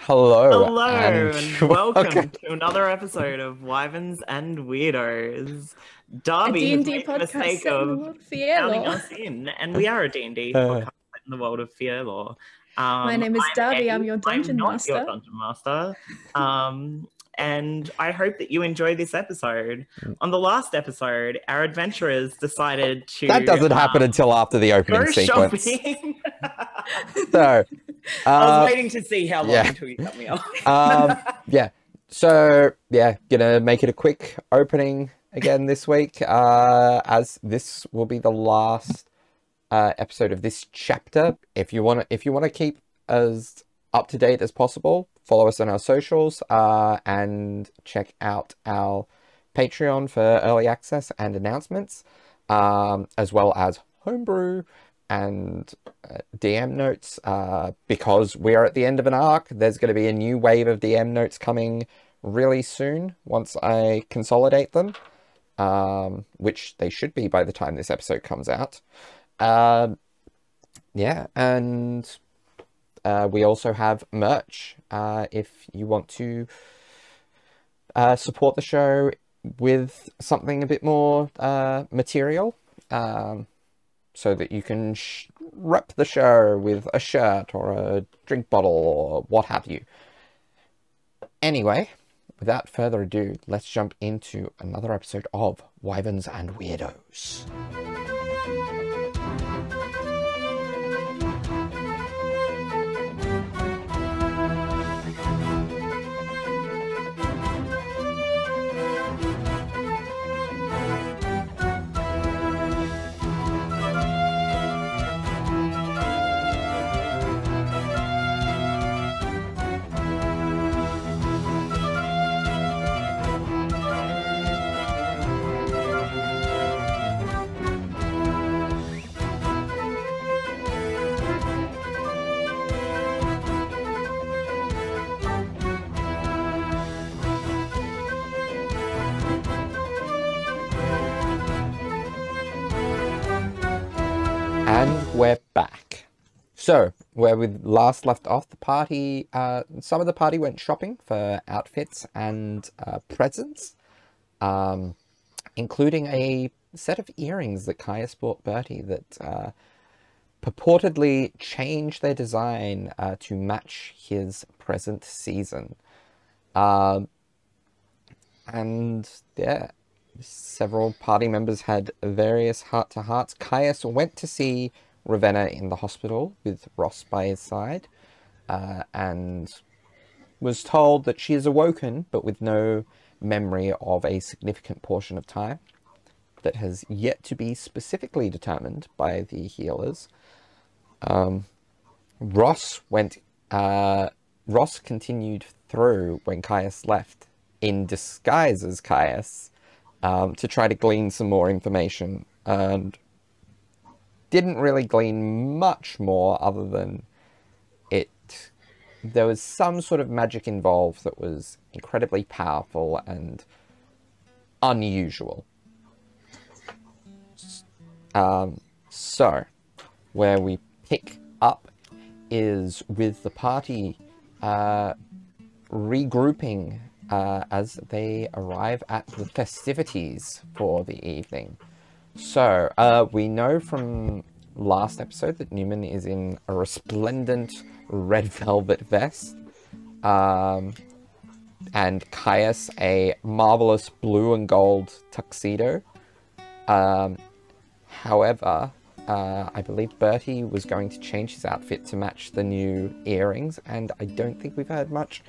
Hello Hello and and welcome. welcome to another episode of Wyverns and Weirdos. A Darby has D&D made the podcast mistake set in the of world of counting Fierlor. us in, and we are a D&D Uh, podcast set in the world of Fierlor. My name is I'm Darby, I'm Eddie. your I'm dungeon not your master. dungeon master. And I hope that you enjoy this episode. On the last episode, our adventurers decided that to doesn't happen until after the opening go sequence. shopping. So, I was waiting to see how long yeah. until you cut me off. yeah. So, gonna make it a quick opening again this week, as this will be the last episode of this chapter. If you want to keep as up to date as possible, follow us on our socials, and check out our Patreon for early access and announcements, as well as homebrew and DM notes, because we're at the end of an arc. There's going to be a new wave of DM notes coming really soon once I consolidate them, which they should be by the time this episode comes out. And we also have merch, if you want to support the show with something a bit more material, so that you can rep the show with a shirt or a drink bottle or what have you. Anyway, without further ado, let's jump into another episode of Wyverns and Weirdos. And we're back. So, where we last left off, the party, some of the party went shopping for outfits and presents, including a set of earrings that Caius bought Bertie that purportedly changed their design to match his present season. Several party members had various heart-to-hearts. Caius went to see Ravenna in the hospital with Ross by his side, and was told that she is awoken, but with no memory of a significant portion of time that has yet to be specifically determined by the healers. Ross continued through when Caius left, in disguise as Caius, to try to glean some more information, and didn't really glean much more other than there was some sort of magic involved that was incredibly powerful and unusual. So, where we pick up is with the party regrouping as they arrive at the festivities for the evening. So, we know from last episode that Neumann is in a resplendent red velvet vest, and Caius a marvelous blue and gold tuxedo. However, I believe Bertie was going to change his outfit to match the new earrings, and I don't think we've heard much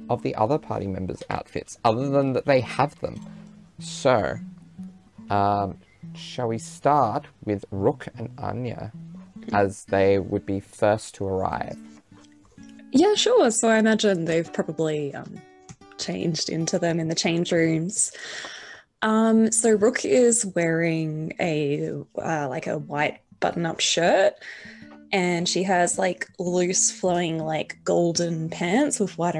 of the other party members' outfits, other than that they have them. So, shall we start with Rook and Anya, as they would be first to arrive? Yeah, sure. So I imagine they've probably changed into them in the change rooms. So Rook is wearing a white button-up shirt, and she has like loose flowing like golden pants with white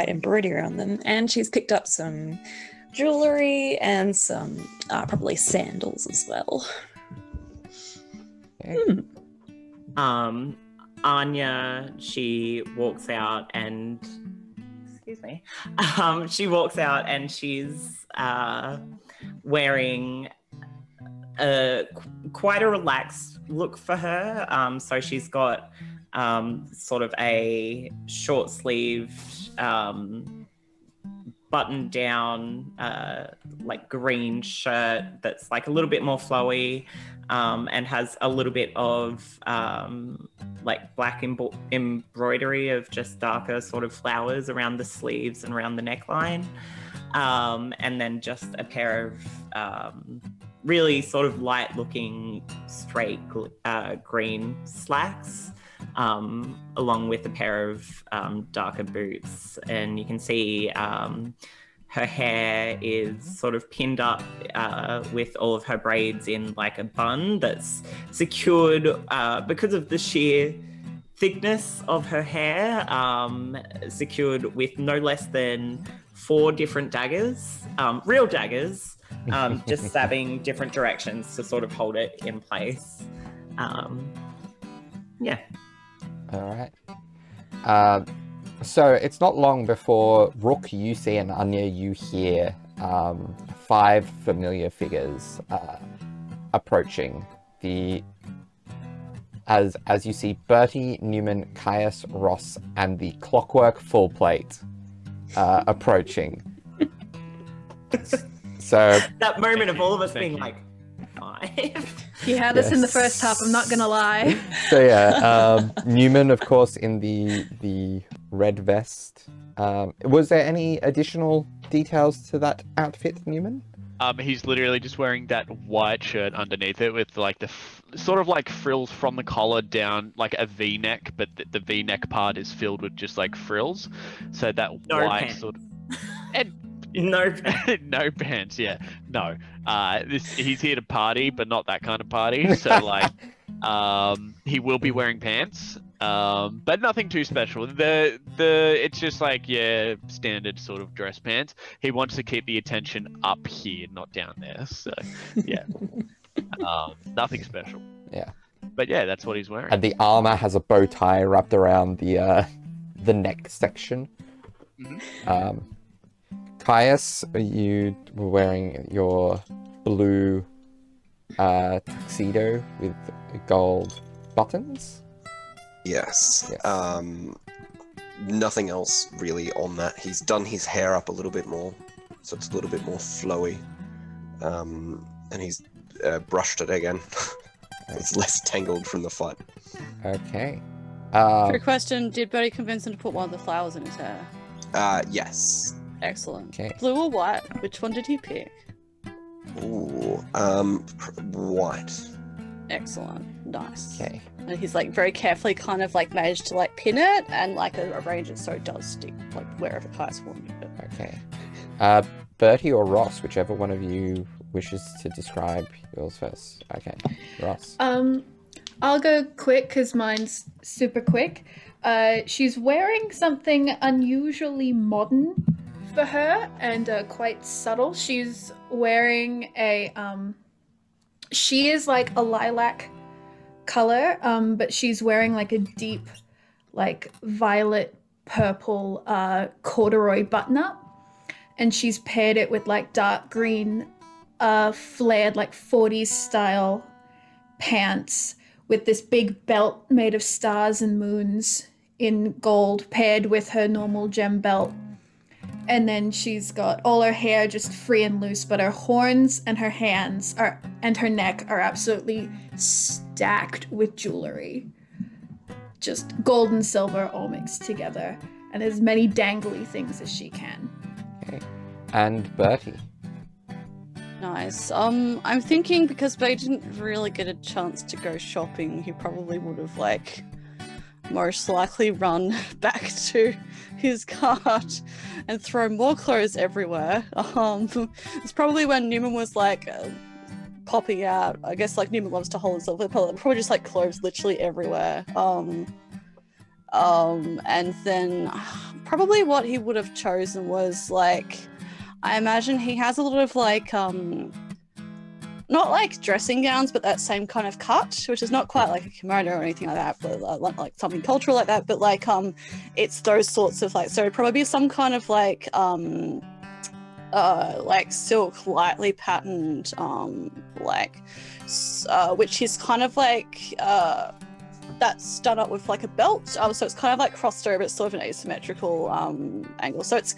embroidery on them, and she's picked up some jewelry and some probably sandals as well. Okay. Anya, she walks out and excuse me. She walks out and she's wearing quite a relaxed look for her. So she's got sort of a short sleeved button down like green shirt that's like a little bit more flowy, and has a little bit of like black embroidery of just darker sort of flowers around the sleeves and around the neckline, and then just a pair of really sort of light looking straight green slacks, along with a pair of darker boots. And you can see her hair is sort of pinned up with all of her braids in like a bun that's secured because of the sheer thickness of her hair, secured with no less than 4 different daggers, real daggers, just stabbing different directions to sort of hold it in place. Yeah. All right. So it's not long before Rook, you see, and Anya, you hear 5 familiar figures approaching. As you see Bertie, Neumann, Caius, Ross, and the Clockwork Full Plate approaching. So that moment of all of us being like, 5. You had us in the first half, I'm not gonna lie. So yeah, Neumann, of course, in the red vest. Was there any additional details to that outfit, Neumann? He's literally just wearing that white shirt underneath it with like the sort of like frills from the collar down, like a V-neck, but the V-neck part is filled with just like frills. So that No white pants. sort of... And No pants. no pants, yeah. No. He's here to party, but not that kind of party. So like he will be wearing pants. But nothing too special. It's just like, yeah, standard sort of dress pants. He wants to keep the attention up here, not down there. So yeah. Nothing special. Yeah. But yeah, that's what he's wearing. And the armor has a bow tie wrapped around the neck section. Mm-hmm. Caius, you were wearing your blue tuxedo with gold buttons. Yes. Yes. Nothing else really on that. He's done his hair up a little bit more, so it's a little bit more flowy. And he's brushed it again. It's less tangled from the fight. Okay. Quick question, did Bertie convince him to put one of the flowers in his hair? Yes. Excellent. Okay. Blue or white? Which one did he pick? Ooh, white. Excellent. Nice. Okay. And he's like very carefully kind of like managed to like pin it and like arrange it so it does stick like wherever Kai's wanted it. Okay. Bertie or Ross, whichever one of you wishes to describe yours first. Okay. Ross. I'll go quick because mine's super quick. She's wearing something unusually modern for her and quite subtle. She's wearing a she is like a lilac color, but she's wearing like a deep like violet purple corduroy button up, and she's paired it with like dark green flared like 40s style pants with this big belt made of stars and moons in gold paired with her normal gem belt. And then she's got all her hair just free and loose, but her horns and her hands and her neck are absolutely stacked with jewelry. Just gold and silver all mixed together, and as many dangly things as she can. Okay. And Bertie. Nice. I'm thinking because Bertie didn't really get a chance to go shopping, he probably would have like most likely run back to his cart and throw more clothes everywhere. It's probably when Neumann was like popping out. I guess like Neumann loves to hold himself. Probably just like clothes literally everywhere. And then probably what he would have chosen was like, I imagine he has a lot of like not like dressing gowns, but that same kind of cut, which is not quite like a kimono or anything like that, but like something cultural like that. But like it's those sorts of like, so it'd probably be some kind of like silk lightly patterned which is kind of like that's done up with like a belt, so it's kind of like crossed over. It's sort of an asymmetrical angle, so it's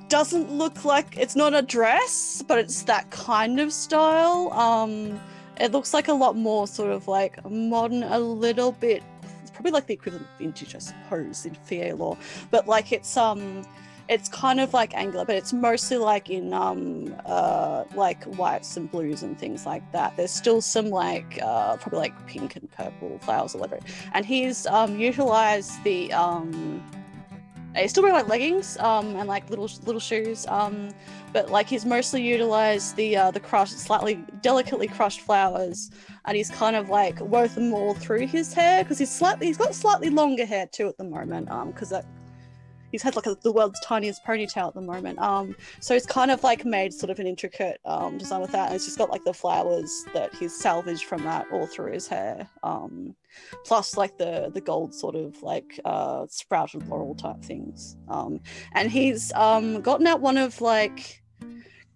doesn't look like, it's not a dress, but it's that kind of style. It looks like a lot more sort of like modern, a little bit, it's probably like the equivalent of vintage, I suppose, in Fierlor, but like it's kind of like angular, but it's mostly like in like whites and blues and things like that. There's still some like probably like pink and purple flowers all over it. And he's utilized the he's still wearing like leggings and like little shoes, but like he's mostly utilized the crushed, slightly delicately crushed flowers, and he's kind of like wove them all through his hair, because he's got slightly longer hair too at the moment, because he's had like the world's tiniest ponytail at the moment. So he's kind of like made sort of an intricate design with that, and it's just got like the flowers that he's salvaged from that all through his hair. Plus like the gold sort of like sprouted laurel type things. And he's gotten out one of like,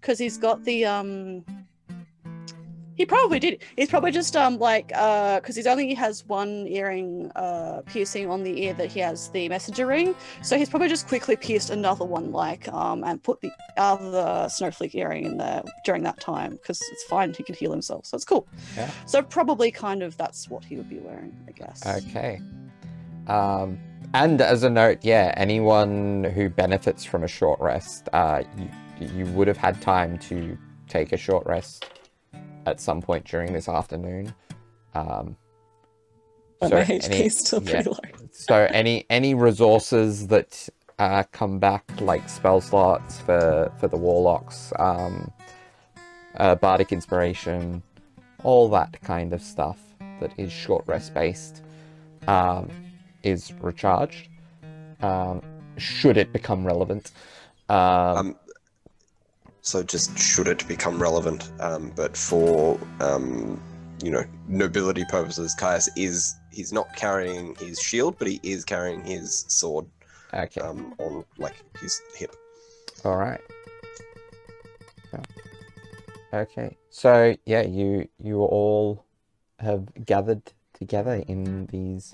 because he's got the he probably did. He's probably just because he only has one earring piercing on the ear that he has the messenger ring. So he's probably just quickly pierced another one, like and put the other snowflake earring in there during that time, because it's fine. He can heal himself, so it's cool. Yeah. So probably kind of that's what he would be wearing, I guess. Okay. And as a note, yeah, anyone who benefits from a short rest, you would have had time to take a short rest at some point during this afternoon. But my HP is still pretty low. So any resources that come back, like spell slots for the warlocks, bardic inspiration, all that kind of stuff that is short rest based, is recharged, should it become relevant. So just should it become relevant, but for nobility purposes, Caius he's not carrying his shield, but he is carrying his sword. Okay. On like his hip. All right. Okay. So yeah, you all have gathered together in these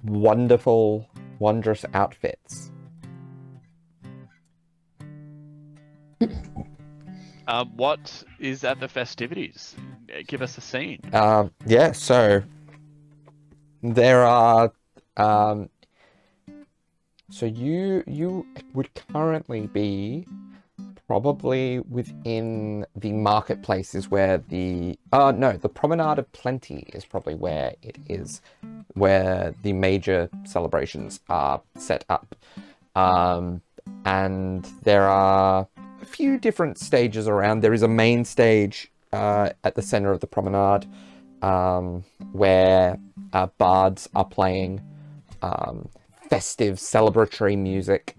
wonderful, wondrous outfits. What is at the festivities? Give us a scene. Yeah, so there are so you would currently be probably within the marketplace, is where the Promenade of Plenty is probably where it is, where the major celebrations are set up. And there are a few different stages around. There is a main stage at the center of the promenade, where bards are playing festive celebratory music.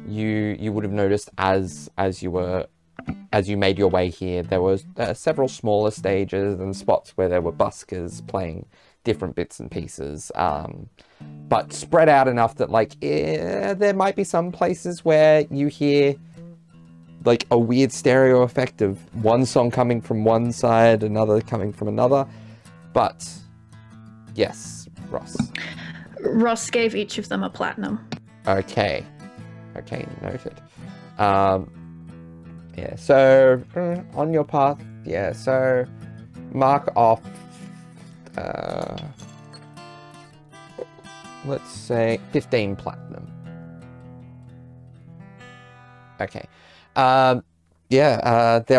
You would have noticed as you made your way here, there was several smaller stages and spots where there were buskers playing different bits and pieces, but spread out enough that like there might be some places where you hear like a weird stereo effect of one song coming from one side, another coming from another. But yes, Ross. Ross gave each of them a platinum. Okay, noted. Yeah, so on your path, yeah, so mark off, let's say 15 platinum. Okay. There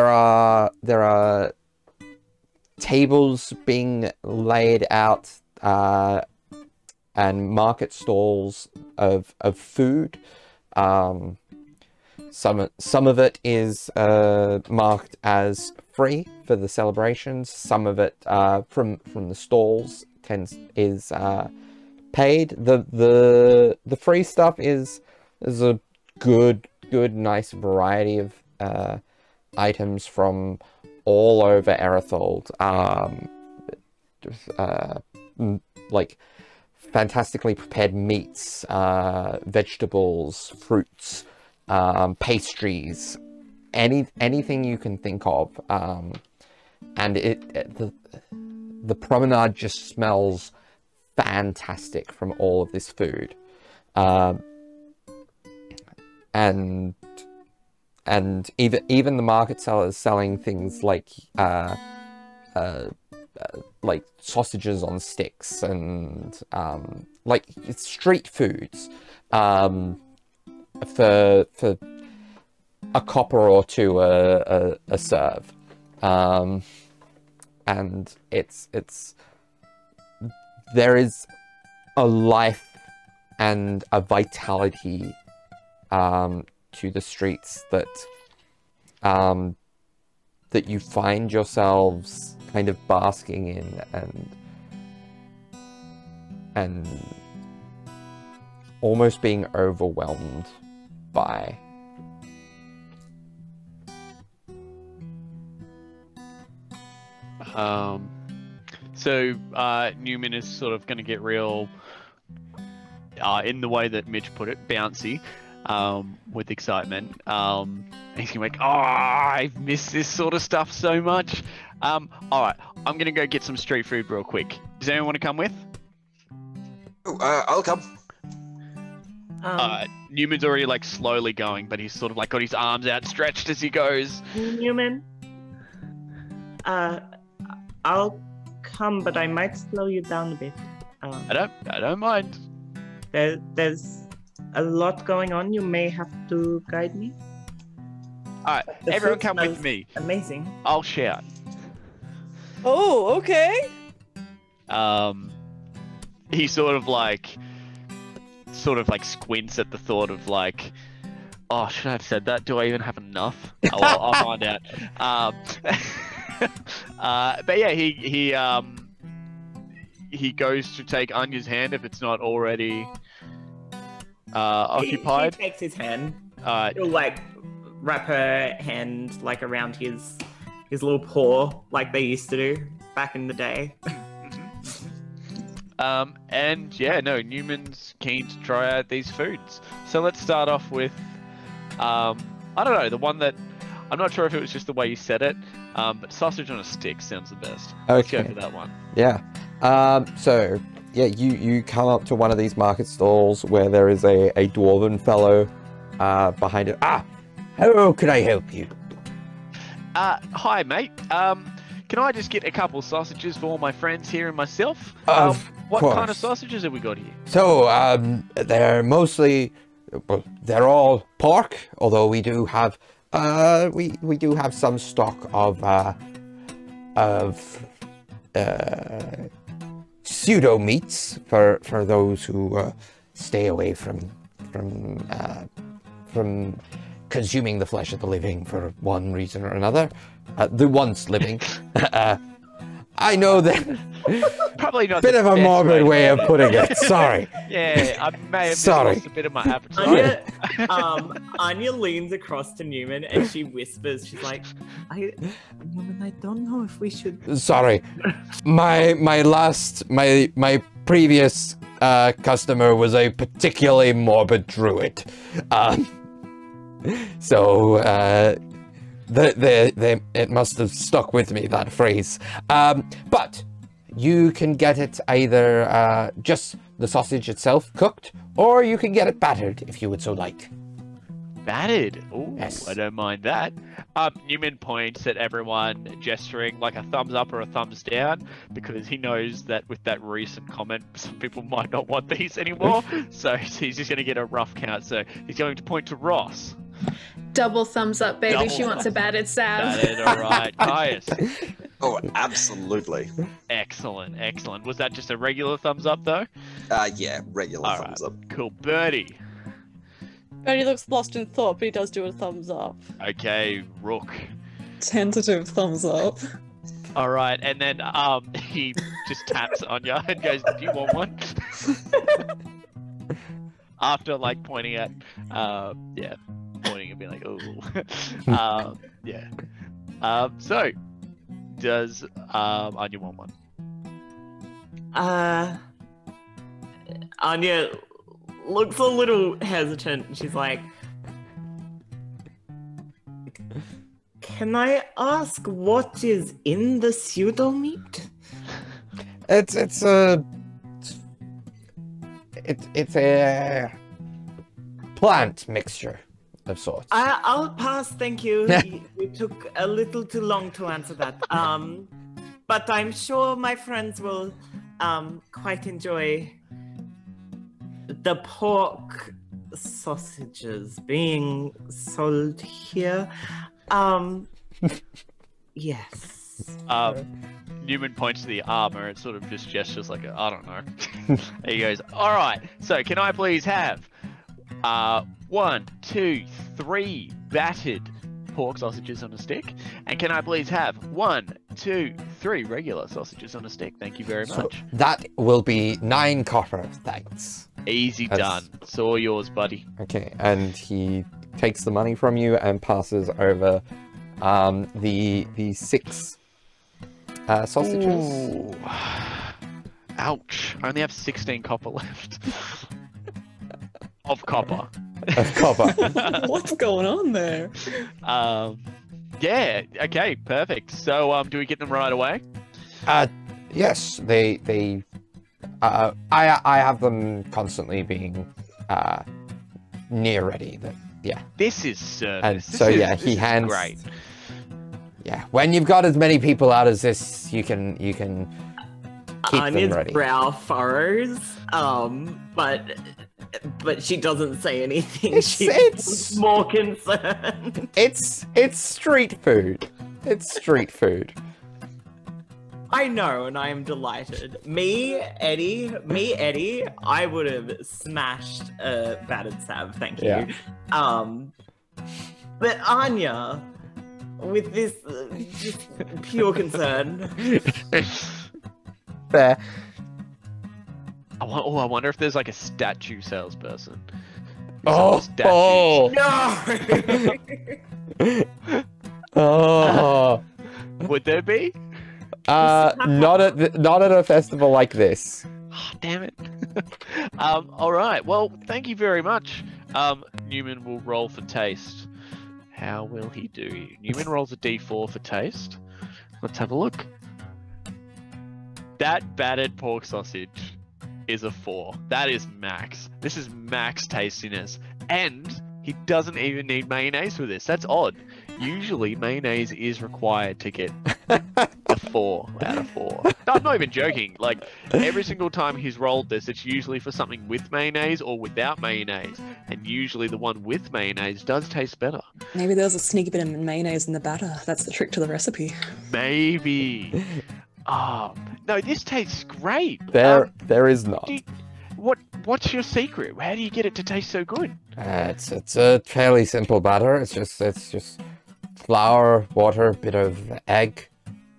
are tables being laid out, and market stalls of food. Some of it is marked as free for the celebrations. Some of it from the stalls is paid. The free stuff is a good nice variety of items, from all over Erethold. Like fantastically prepared meats, vegetables, fruits, pastries, anything you can think of. And the promenade just smells fantastic from all of this food. And even the market sellers selling things like sausages on sticks and like street foods for a copper or two a serve. And there is a life and a vitality to the streets that you find yourselves kind of basking in and almost being overwhelmed by. So Neumann is sort of going to get real, in the way that Mitch put it, bouncy, with excitement. He's going to be like, oh, I've missed this sort of stuff so much. Alright, I'm going to go get some street food real quick. Does anyone want to come with? I'll come. Newman's already like slowly going, but he's sort of like got his arms outstretched as he goes. Newman, I'll come, but I might slow you down a bit. I don't mind. There's a lot going on. You may have to guide me. Alright, everyone come with me. Amazing. I'll shout. Oh, okay. He sort of like squints at the thought of like, oh, should I have said that? Do I even have enough? Oh, well, I'll find out. But yeah, he goes to take Anya's hand if it's not already occupied. He takes his hand. Alright. He'll like wrap her hand like around his little paw, like they used to do back in the day. And yeah, no, Newman's keen to try out these foods. So let's start off with, I don't know, the one that, I'm not sure if it was just the way you said it, but sausage on a stick sounds the best. Let's go for that one. Yeah. So yeah, you come up to one of these market stalls where there is a dwarven fellow behind it. How can I help you? Hi, mate. Can I just get a couple sausages for all my friends here and myself? What kind of sausages have we got here? So, they're mostly, well, they're all pork, although we do have, we do have some stock of pseudo meats for those who stay away from consuming the flesh of the living for one reason or another. The once living. I know that. Probably not. Bit of a morbid way of putting it. Sorry. Yeah, I may have lost a bit of my appetite. Anya leans across to Newman and she whispers, she's like, Newman, I don't know if we should. Sorry. My previous customer was a particularly morbid druid. So it must have stuck with me, that phrase. But you can get it either just the sausage itself cooked, or you can get it battered if you would so like. Battered? Ooh, yes. I don't mind that. Newman points at everyone, gesturing like a thumbs up or a thumbs down, because he knows that with that recent comment, some people might not want these anymore. So he's just going to get a rough count. So he's going to point to Ross. Double thumbs up, baby. Double she wants a battered Sav. Battered, all right. Caius. Oh, absolutely. Excellent, excellent. Was that just a regular thumbs up, though? Yeah, regular all thumbs right. up. Cool. Bertie. Bertie looks lost in thought, but he does do a thumbs up. Okay, Rook. Tentative thumbs up. All right, and then he just taps Anya and goes, "Do you want one?" After like pointing at, pointing and being like, "Oh, yeah." So does Anya want one? Anya looks a little hesitant. She's like, can I ask what is in the pseudo meat? It's a plant mixture of sorts. I'll pass, thank you. You took a little too long to answer that. But I'm sure my friends will quite enjoy the pork sausages being sold here. Yes. Neumann points to the armor and sort of just gestures like, I don't know. He goes, all right, so can I please have 1, 2, 3 battered pork sausages on a stick? And can I please have 1, 2, 3 regular sausages on a stick? Thank you very much. That will be 9 copper, thanks. Easy done. It's all yours, buddy. Okay, and he takes the money from you and passes over the 6 sausages. Ooh. Ouch. I only have 16 copper left. Of copper. Of copper. What's going on there? Yeah, okay, perfect. So, do we get them right away? Yes, they I have them constantly being near ready. Yeah. This is service. And so he hands. Great. Yeah, when you've got as many people out as this, you can keep them Anya's ready. brow furrows, but she doesn't say anything. She's more concerned. It's street food. It's street food. I know, and I am delighted. Me, Eddie, I would have smashed a battered salve, thank you. Yeah. But Anya, with this just pure concern. Fair. I wonder if there's like a statue salesperson. Oh, Statues. oh. Oh. Would there be? Not at a festival like this. Oh, damn it. All right. Well, thank you very much. Neumann will roll for taste. How will he do? Neumann rolls a d4 for taste. Let's have a look. That battered pork sausage is a 4. That is max. This is max tastiness. And he doesn't even need mayonnaise for this. That's odd. Usually mayonnaise is required to get a 4 out of 4. No, I'm not even joking. Like, every single time he's rolled this, it's usually for something with mayonnaise or without mayonnaise. And usually the one with mayonnaise does taste better. Maybe there was a sneaky bit of mayonnaise in the batter. That's the trick to the recipe. Maybe. Oh, no, this tastes great. There is not. What's your secret? How do you get it to taste so good? It's a fairly simple batter. It's just flour, water, a bit of egg,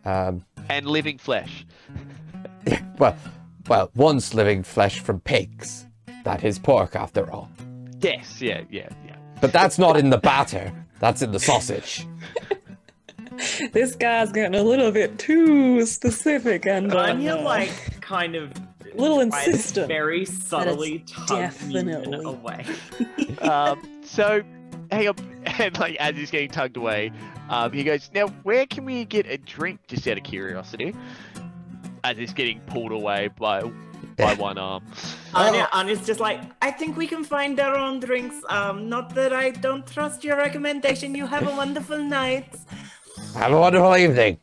and living flesh. well, once living flesh from pigs. That is pork, after all. Yes, yeah. But that's not in the batter. That's in the sausage. This guy's getting a little bit too specific and Anya, like, kind of a little insistent. Very subtly tugs Neumann definitely away. So, hang on, and like as he's getting tugged away, he goes, "Now, where can we get a drink?" Just out of curiosity, as he's getting pulled away by one arm. Anya's just like, I think we can find our own drinks. Not that I don't trust your recommendation. You have a wonderful night. Have a wonderful evening.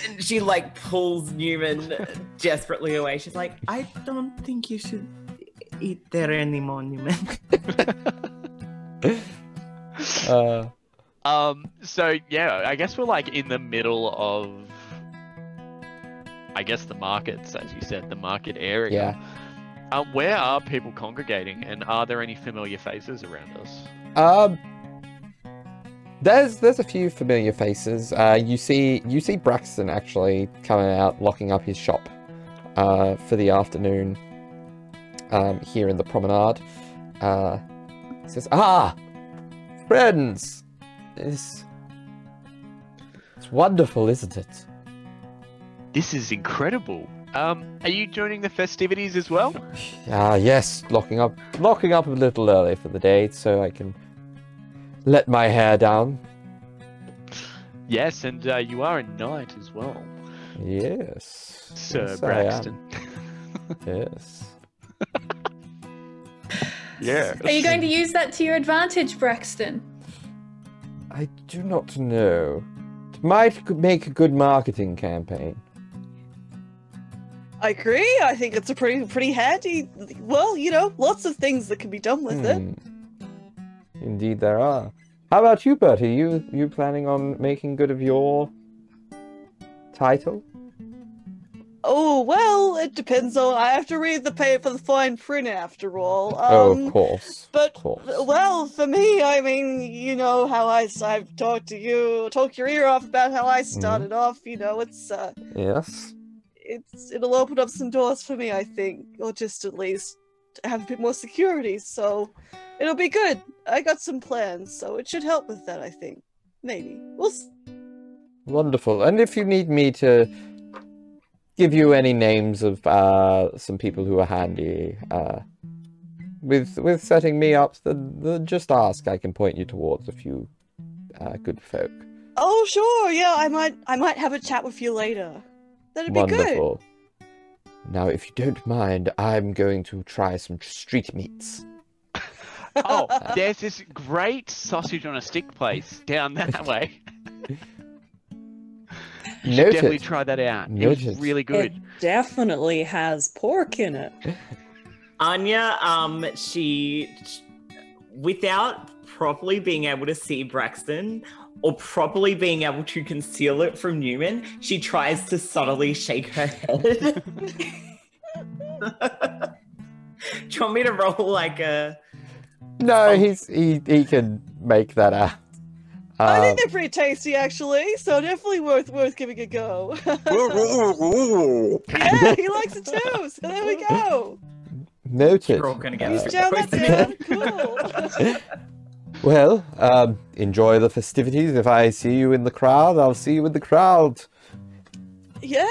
And she like pulls Neumann desperately away. She's like, I don't think you should eat there anymore, Neumann. So yeah, I guess we're like in the middle of, I guess, the markets, as you said, the market area. Yeah. Where are people congregating, and are there any familiar faces around us? There's a few familiar faces. You see Braxton actually coming out, locking up his shop for the afternoon here in the promenade. He says, friends! It's It's wonderful, isn't it? This is incredible. Are you joining the festivities as well? Yes, locking up a little early for the day so I can let my hair down. Yes, and you are a knight as well, Yes. Sir Yes, Braxton. Yes. Yeah. Are you going to use that to your advantage, Braxton? I do not know. It might make a good marketing campaign. I agree. I think it's a pretty handy. Well, you know, lots of things that can be done with it. Indeed, there are. How about you, Bertie? You planning on making good of your title? Oh well, it depends on. I have to read the paper, the fine print, after all. Of course. But Of course. well, for me, I mean, you know how I've talked to you, talk your ear off about how I started off. You know, Yes. it'll open up some doors for me, I think, or just at least have a bit more security. So it'll be good. I got some plans, so it should help with that. I think maybe we'll. Wonderful. And if you need me to give you any names of some people who are handy with setting me up, then just ask. I can point you towards a few good folk. Oh sure, yeah. I might have a chat with you later. That'd be good. Wonderful. Now, if you don't mind, I'm going to try some street meats. Oh, there's this great sausage on a stick place down that way. You should definitely try that out. It was really good. It definitely has pork in it. Anya, she, without properly being able to see Braxton or properly being able to conceal it from Neumann, she tries to subtly shake her head. Do you want me to roll like a... No, he can make that out. I think they're pretty tasty, actually. So definitely worth giving a go. Yeah, he likes it too. So there we go. Noted. We're all gonna get He's down that down. Cool. Well, enjoy the festivities. If I see you in the crowd, I'll see you in the crowd. Yeah.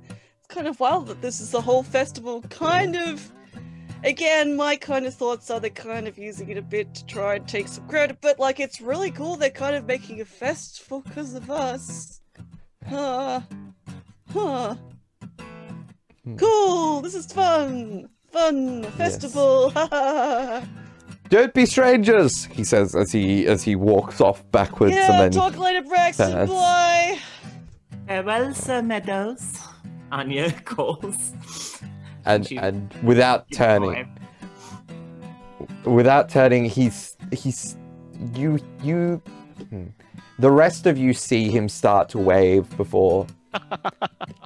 It's kind of wild that this is the whole festival kind of... Again, my kind of thoughts are they're kind of using it a bit to try and take some credit, but like it's really cool they're kind of making a festival because of us. Cool, this is fun! Fun! Festival! Yes. Don't be strangers, he says as he walks off backwards Yeah, and then talk later, Braxton, bye! Farewell, Sir Meadows, Anya calls. And without turning, he's the rest of you see him start to wave before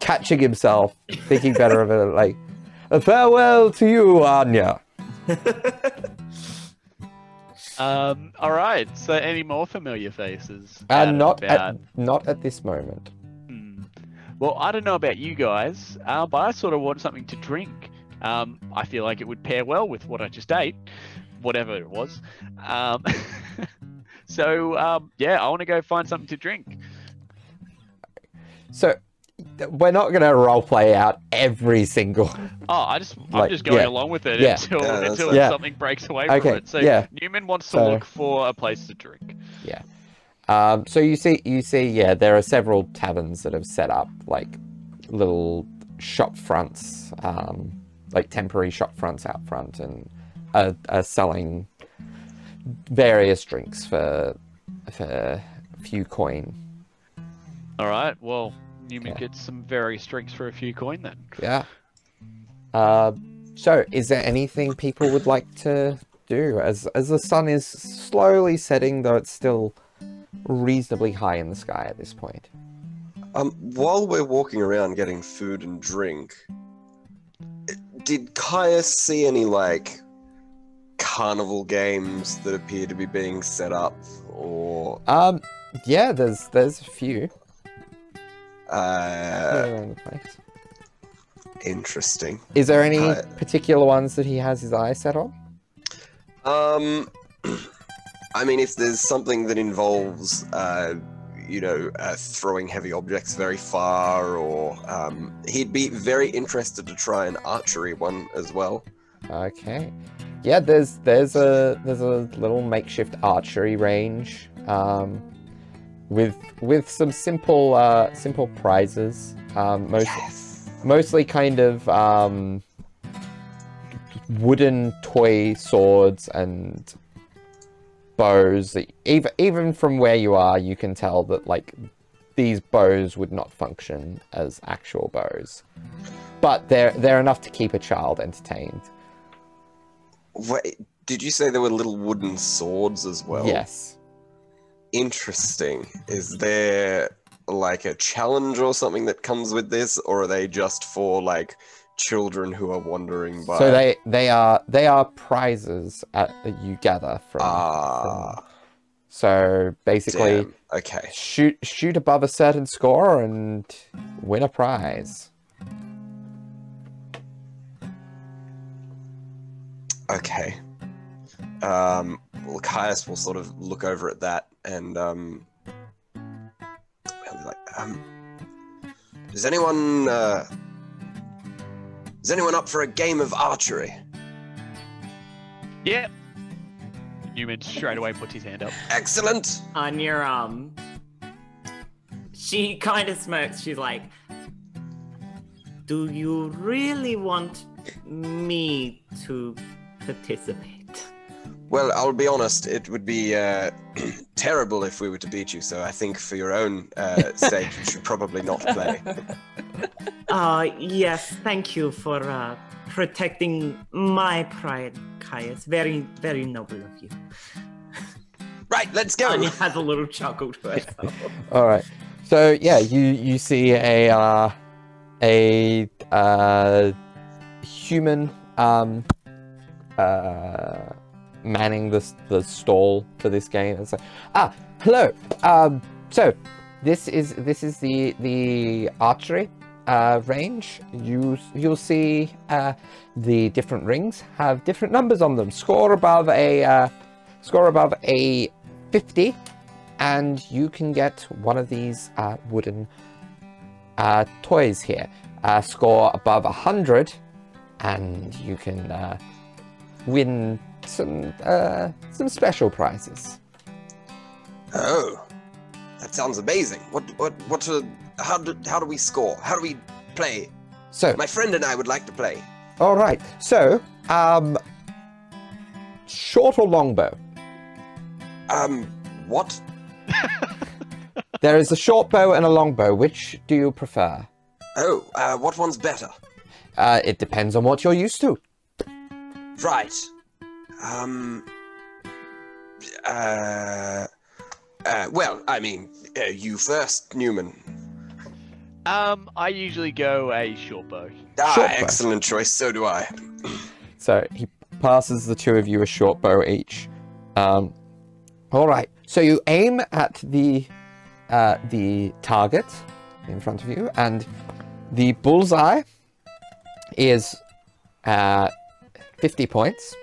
catching himself, thinking better of it, like, a farewell to you, Anya. All right. So, any more familiar faces? Not at this moment. Well, I don't know about you guys, but I sort of want something to drink. I feel like it would pair well with what I just ate, whatever it was. So, yeah, I want to go find something to drink. So, we're not going to roleplay out every single... Oh, I'm just going along with it until something breaks away from it. So, Neumann wants to look for a place to drink. Yeah. So you see, there are several taverns that have set up like little shop fronts, like temporary shop fronts out front, and are selling various drinks for a few coin. All right. Well, Neumann gets some various drinks for a few coin then. Yeah. So is there anything people would like to do as the sun is slowly setting, though it's still reasonably high in the sky at this point? While we're walking around getting food and drink, did Caius see any, like, carnival games that appear to be being set up, or... Yeah, there's a few. Around the place. Interesting. Is there any particular ones that he has his eye set on? I mean, if there's something that involves, throwing heavy objects very far, or he'd be very interested to try an archery one as well. Okay. Yeah, there's a little makeshift archery range, with some simple prizes. Mostly kind of wooden toy swords and bows. Even from where you are, you can tell that like these bows would not function as actual bows, but they're enough to keep a child entertained. Wait, did you say there were little wooden swords as well? Yes. Interesting. Is there like a challenge or something that comes with this, or are they just for like children who are wandering by? So they are prizes that you gather from. So basically, damn. Okay. Shoot above a certain score and win a prize. Okay. Well, Caius will sort of look over at that and he'll be like, is anyone up for a game of archery? Yeah. Neumann straight away puts his hand up. Excellent. On your she kind of smirks. She's like, "Do you really want me to participate?" Well, I'll be honest, it would be terrible if we were to beat you, so I think for your own sake, you should probably not play. Yes, thank you for protecting my pride, Caius. Very, very noble of you. Right, let's go! Anya has a little chuckle to herself. Alright. So yeah, you see a human manning the stall for this game. It's like, hello. So this is the archery range. You'll see the different rings have different numbers on them. Score above a 50, and you can get one of these wooden toys here. Score above 100, and you can win some special prizes. Oh, that sounds amazing. How do we score? How do we play? So my friend and I would like to play. All right. So, short or longbow? What? There is a short bow and a longbow. Which do you prefer? Oh, what one's better? It depends on what you're used to. Right. Well, I mean, you first, Neumann. I usually go a short bow. Short bow. Excellent choice. So do I. So he passes the two of you a short bow each. All right. So you aim at the target in front of you, and the bullseye is 50 points.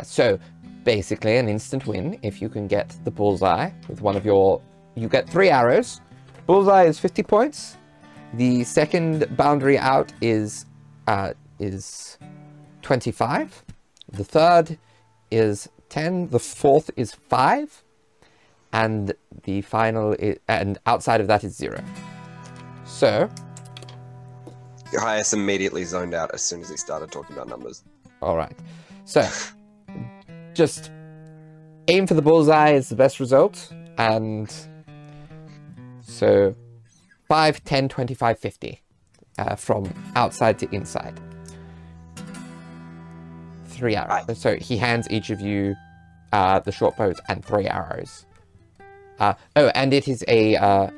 So basically an instant win if you can get the bullseye with one of your. You get 3 arrows. Bullseye is 50 points. The second boundary out is 25. The third is 10. The fourth is 5. And the final and outside of that is 0. So Caius immediately zoned out as soon as he started talking about numbers. all right. So just aim for the bullseye is the best result, and so 5, 10, 25, 50 from outside to inside. 3 arrows. Right. So he hands each of you the short bows and 3 arrows. And it is a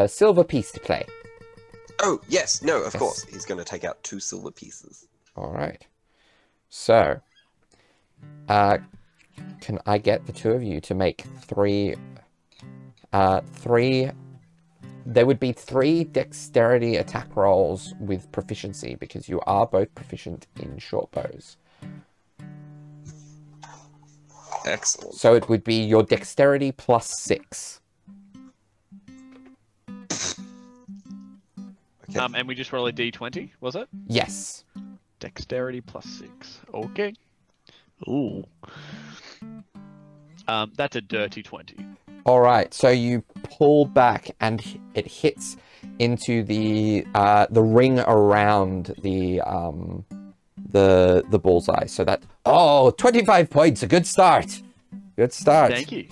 silver piece to play. Oh, yes. No, of Yes. course. He's going to take out 2 silver pieces. All right. So, can I get the two of you to make 3? There would be 3 dexterity attack rolls with proficiency because you are both proficient in short bows. Excellent. So it would be your dexterity plus 6. Okay. And we just roll a d20, was it? Yes. Dexterity plus 6. Okay. Ooh. That's a dirty 20. All right. So you pull back, and it hits into the ring around the bullseye. So that 25 points. A good start. Good start. Thank you.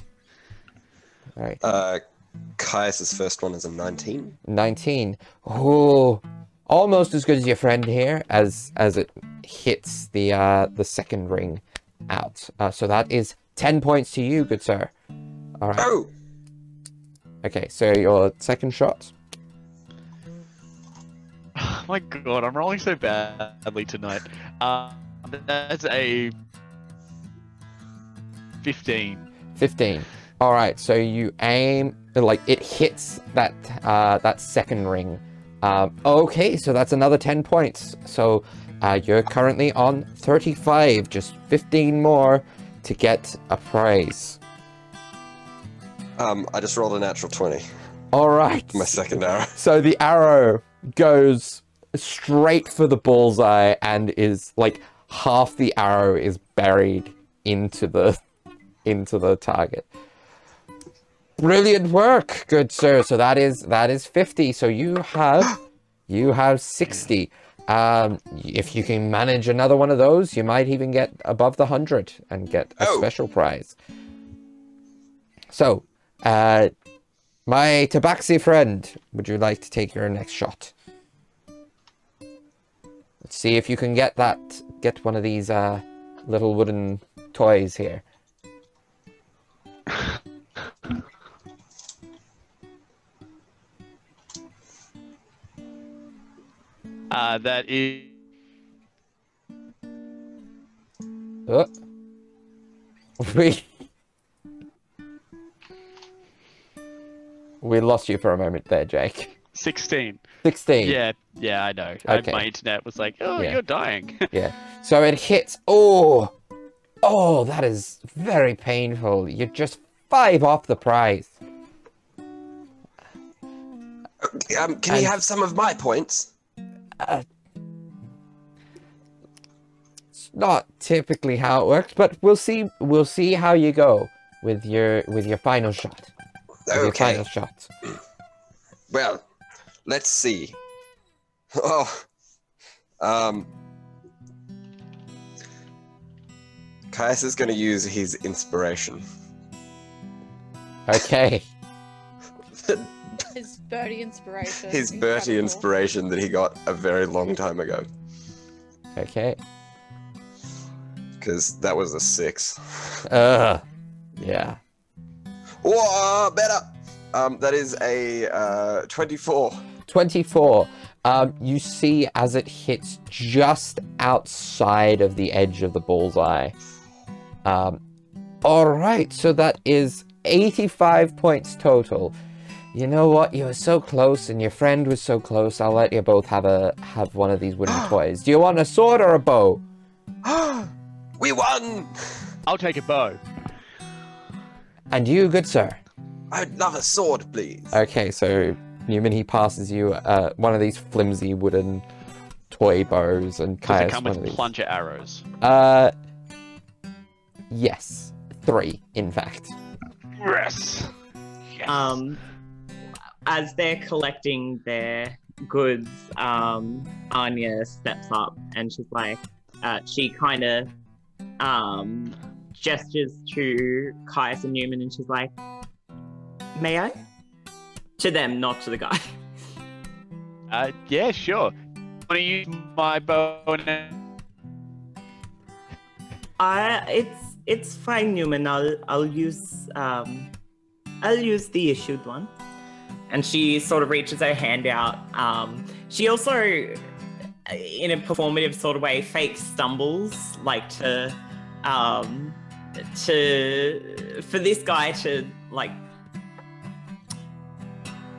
All right. Caius's first one is a 19. 19. Oh, almost as good as your friend here as it hits the second ring out. So that is 10 points to you, good sir. All right. Oh! Okay, so your second shot. Oh my god, I'm rolling so badly tonight. That's a 15. 15. All right, so you aim, like, it hits that second ring. Okay, so that's another 10 points. So you're currently on 35, just 15 more to get a prize. I just rolled a natural 20. All right. My second arrow. So the arrow goes straight for the bullseye and is like half the arrow is buried into the target. Brilliant work, good sir. So that is 50. So you have 60. If you can manage another one of those, you might even get above the 100 and get a special prize. So, my tabaxi friend, would you like to take your next shot? Let's see if you can get one of these little wooden toys here. That is... Oh. We lost you for a moment there, Jake. 16. 16. Yeah, I know. Okay. My internet was like, oh, Yeah. you're dying. Yeah. So it hits. Oh, that is very painful. You're just 5 off the prize. Can he have some of my points? It's not typically how it works, but we'll see. We'll see how you go with your final shot. With your Okay. final shot. Well, let's see. Caius is going to use his inspiration. Okay. His birdie inspiration. His Bertie Incredible. inspiration that he got a very long time ago. Okay. Because that was a 6. Yeah. Whoa, better! That is a 24. 24. You see as it hits just outside of the edge of the bullseye. All right, so that is 85 points total. You know what? You were so close, and your friend was so close. I'll let you both have one of these wooden toys. Do you want a sword or a bow? We won! I'll take a bow. And you, good sir? I'd love a sword, please. Okay, so Neumann, he passes you one of these flimsy wooden toy bows, and Does Caius it come one with of these. plunger arrows? Yes. 3, in fact. Yes. As they're collecting their goods, Anya steps up and she's like, she kind of gestures to Caius and Neumann and she's like, may I? To them, not to the guy. Yeah, sure. Want to use my bow and... It's fine, Neumann. I'll use the issued one. And she sort of reaches her hand out. She also, in a performative sort of way, fake stumbles, like for this guy to, like,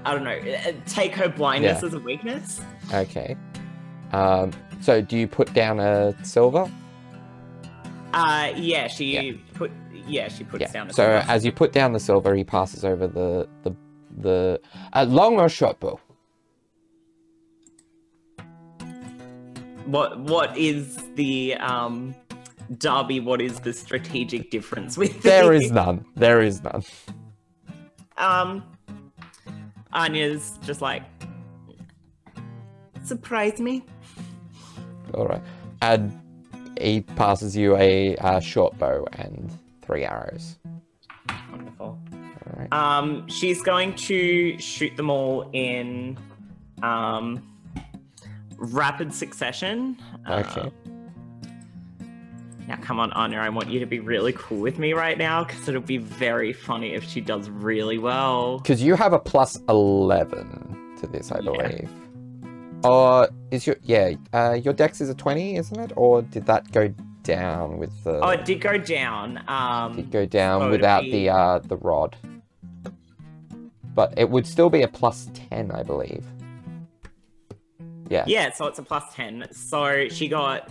I don't know, take her blindness as a weakness. Okay. So do you put down a silver? Yeah, she puts down a So silver. as you put down the silver, he passes over the long or short bow. What is the Darby? What is the strategic difference with There these? is none. There is none. Anya's just like, surprise me. All right, and he passes you a short bow and 3 arrows. Wonderful. All right. She's going to shoot them all in rapid succession. Okay. Now, come on, Anya, I want you to be really cool with me right now, because it'll be very funny if she does really well. Because you have a plus 11 to this, I believe. Or is your your dex is a 20, isn't it? Or did that go down with the? Oh, it did go down. Did go down so without it'd be- the rod. But it would still be a plus 10, I believe. Yeah. Yeah, so it's a plus 10. So she got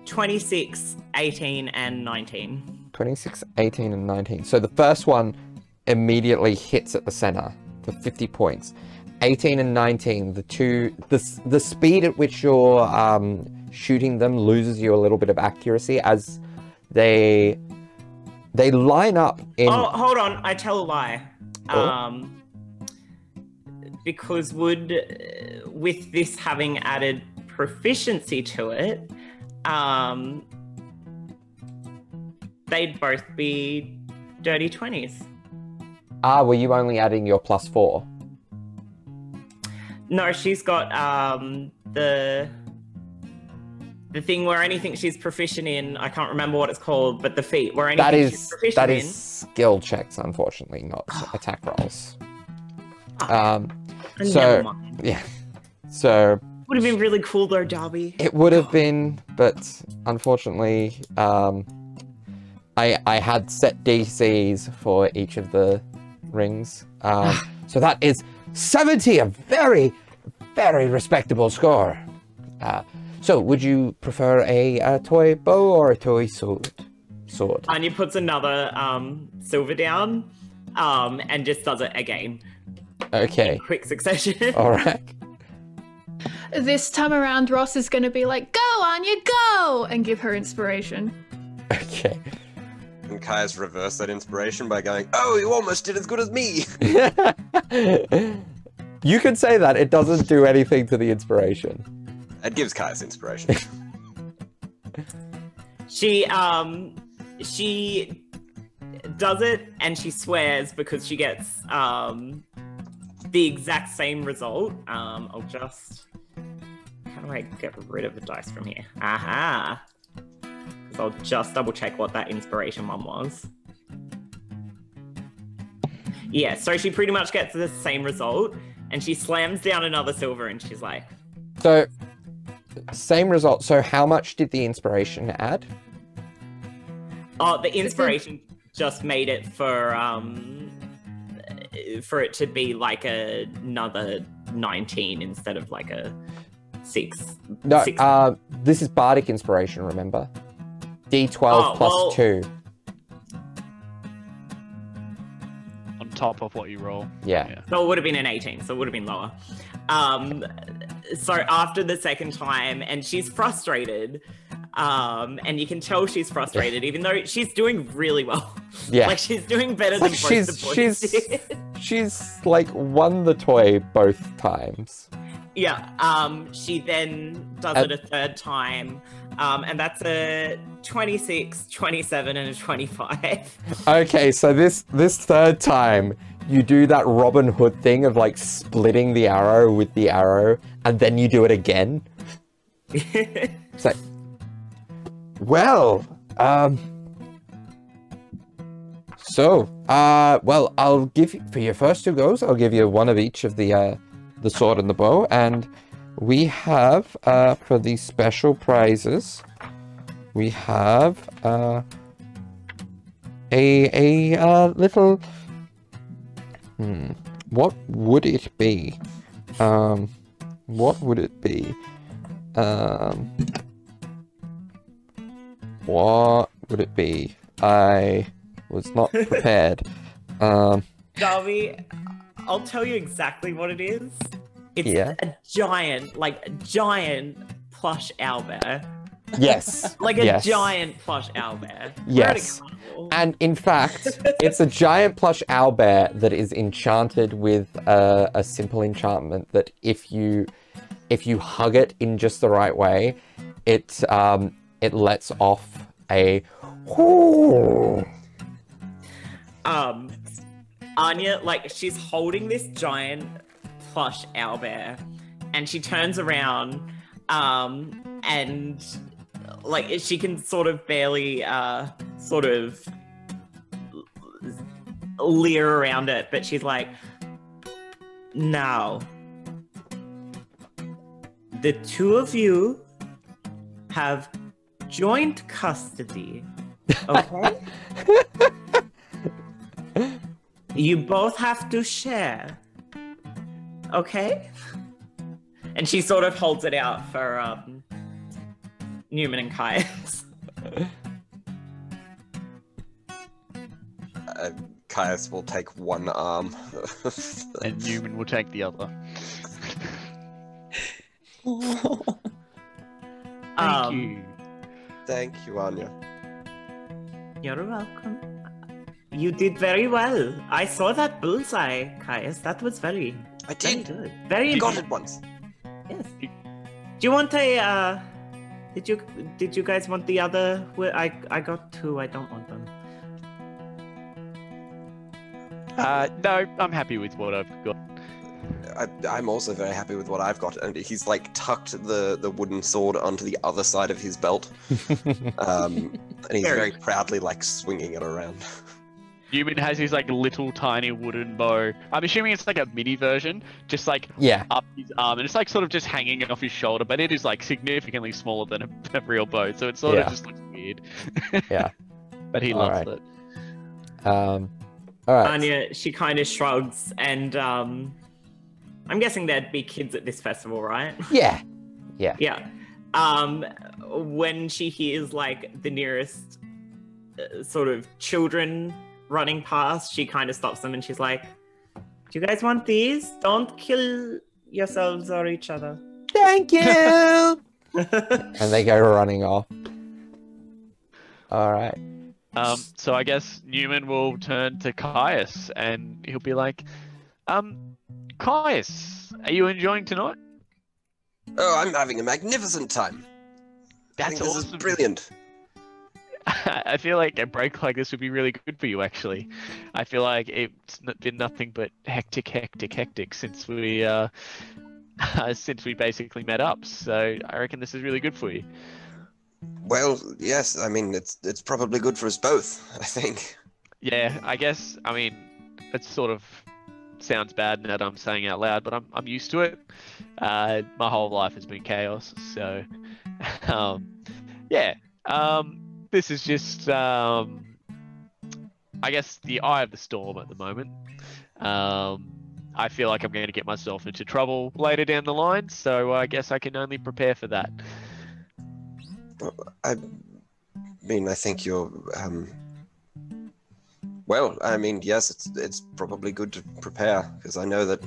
26, 18, and 19. 26, 18, and 19. So the first one immediately hits at the center for 50 points. 18 and 19, the speed at which you're shooting them loses you a little bit of accuracy as they line up in... Oh, hold on, I tell a lie. Oh. Because with this having added proficiency to it, they'd both be dirty 20s. Ah, were you only adding your plus 4? No, she's got the thing where anything she's proficient in, I can't remember what it's called, but the feat where anything she's proficient that in. is skill checks, unfortunately, not attack rolls. So Never mind. yeah, so Would have been really cool though, Darby. it would have been, but unfortunately, I had set DCs for each of the rings. So that is 70, a very, very respectable score. So would you prefer a toy bow or a toy sword? Anya puts another silver down and just does it again. Okay. In quick succession. All right. This time around, Ross is going to be like, "Go, Anya, go!" and give her inspiration. Okay. And Kaya's reversed that inspiration by going, "Oh, you almost did as good as me." You can say that. It doesn't do anything to the inspiration. It gives Kaya's inspiration. She does it and she swears because she gets the exact same result. I'll just... How do I get rid of the dice from here? Aha! Because I'll just double check what that inspiration one was. Yeah, so she pretty much gets the same result and she slams down another silver and she's like... So, same result. So how much did the inspiration add? Oh, the inspiration just made it for it to be like another 19 instead of like a 6. No, 6. this is bardic inspiration, remember? D12 plus 2. On top of what you roll. Yeah. So it would have been an 18, so it would have been lower. So after the second time, and she's frustrated, and you can tell she's frustrated, even though she's doing really well. Yeah. Like she's doing better Like than both the boys did. She's like won the toy both times. Yeah, she then does it a third time, and that's a 26, 27, and a 25. Okay, so this third time, you do that Robin Hood thing of like splitting the arrow with the arrow, and then you do it again. It's like, well, well, I'll give you, for your first 2 goes, I'll give you one of each of the sword and the bow, and we have, for the special prizes, we have, a little, what would it be? What would it be? What would it be? I was not prepared. Darby, I'll tell you exactly what it is. It's a giant plush owlbear. Yes. Like a giant plush owlbear. Yes. And in fact, it's a giant plush owlbear that is enchanted with a simple enchantment that if you hug it in just the right way, it lets off a Anya, like, she's holding this giant plush owlbear, and she turns around, and like she can sort of barely leer around it, but she's like, now the two of you have joint custody, okay? You both have to share, okay? And she sort of holds it out for Neumann and Caius. Caius will take one arm. And Neumann will take the other. Thank you. Thank you, Anya. You're welcome. You did very well. I saw that bullseye, Caius. That was very good. Very You got it once. Yes. Do you want a did you guys want the other? I got two. I don't want them. No, I'm happy with what I've got. I'm also very happy with what I've got, and he's like tucked the wooden sword onto the other side of his belt, and he's very proudly like swinging it around. Neumann has his like little tiny wooden bow. I'm assuming it's like a mini version, just like up his arm, and it's like sort of just hanging off his shoulder, but it is like significantly smaller than a real bow, so it sort of just looks weird. Yeah. But he loves it. All right. Anya, she kind of shrugs, and I'm guessing there'd be kids at this festival, right? Yeah. Yeah. When she hears like the nearest sort of children running past, she kind of stops them and she's like, do you guys want these? Don't kill yourselves or each other. Thank you. And they go running off. All right. So I guess Neumann will turn to Caius and he'll be like, Caius, are you enjoying tonight? Oh, I'm having a magnificent time. That's This is brilliant. I feel like a break like this would be really good for you, actually. I feel like it's been nothing but hectic since we basically met up. So I reckon this is really good for you. Well, yes. I mean, it's probably good for us both, I think. Yeah, I guess. I mean, it sort of sounds bad now that I'm saying out loud, but I'm used to it. My whole life has been chaos, so yeah. This is just, I guess, the eye of the storm at the moment. I feel like I'm going to get myself into trouble later down the line, so I guess I can only prepare for that. I mean, I think you're, well, I mean, yes, it's probably good to prepare, because I know that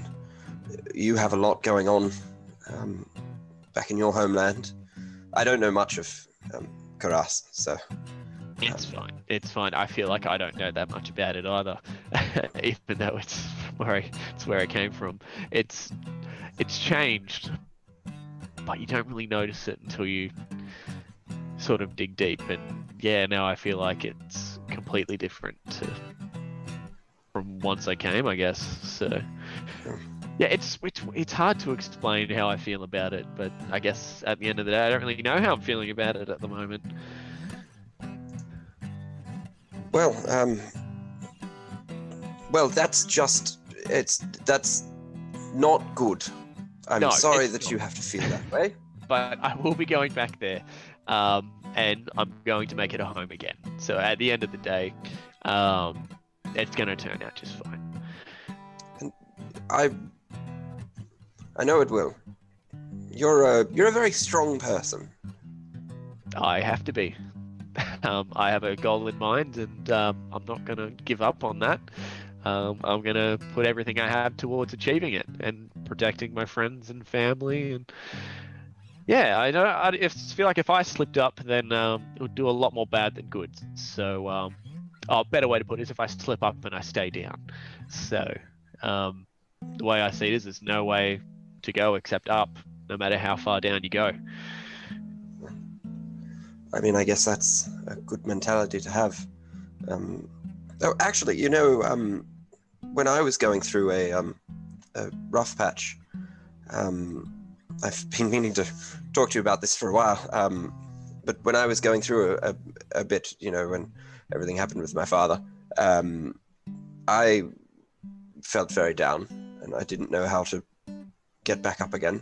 you have a lot going on back in your homeland. I don't know much of Karas, so... It's fine. It's fine. I feel like I don't know that much about it either, even though it's where I came from. It's changed, but you don't really notice it until you sort of dig deep. And yeah, now I feel like it's completely different from once I came, I guess. So yeah, it's hard to explain how I feel about it, but I guess at the end of the day, I don't really know how I'm feeling about it at the moment. Well, that's not good. I'm sorry that you have to feel that way. But I will be going back there, and I'm going to make it a home again. So at the end of the day, it's going to turn out just fine. And I know it will. You're a very strong person. I have to be. I have a goal in mind, and I'm not going to give up on that. I'm going to put everything I have towards achieving it and protecting my friends and family. And yeah, I know. I feel like if I slipped up, then it would do a lot more bad than good. So, a better way to put it is if I slip up and I stay down. So, the way I see it is, there's no way to go except up, no matter how far down you go. I mean, I guess that's a good mentality to have. Oh, actually, when I was going through a rough patch, I've been meaning to talk to you about this for a while, but when I was going through a bit, when everything happened with my father, I felt very down, and I didn't know how to get back up again.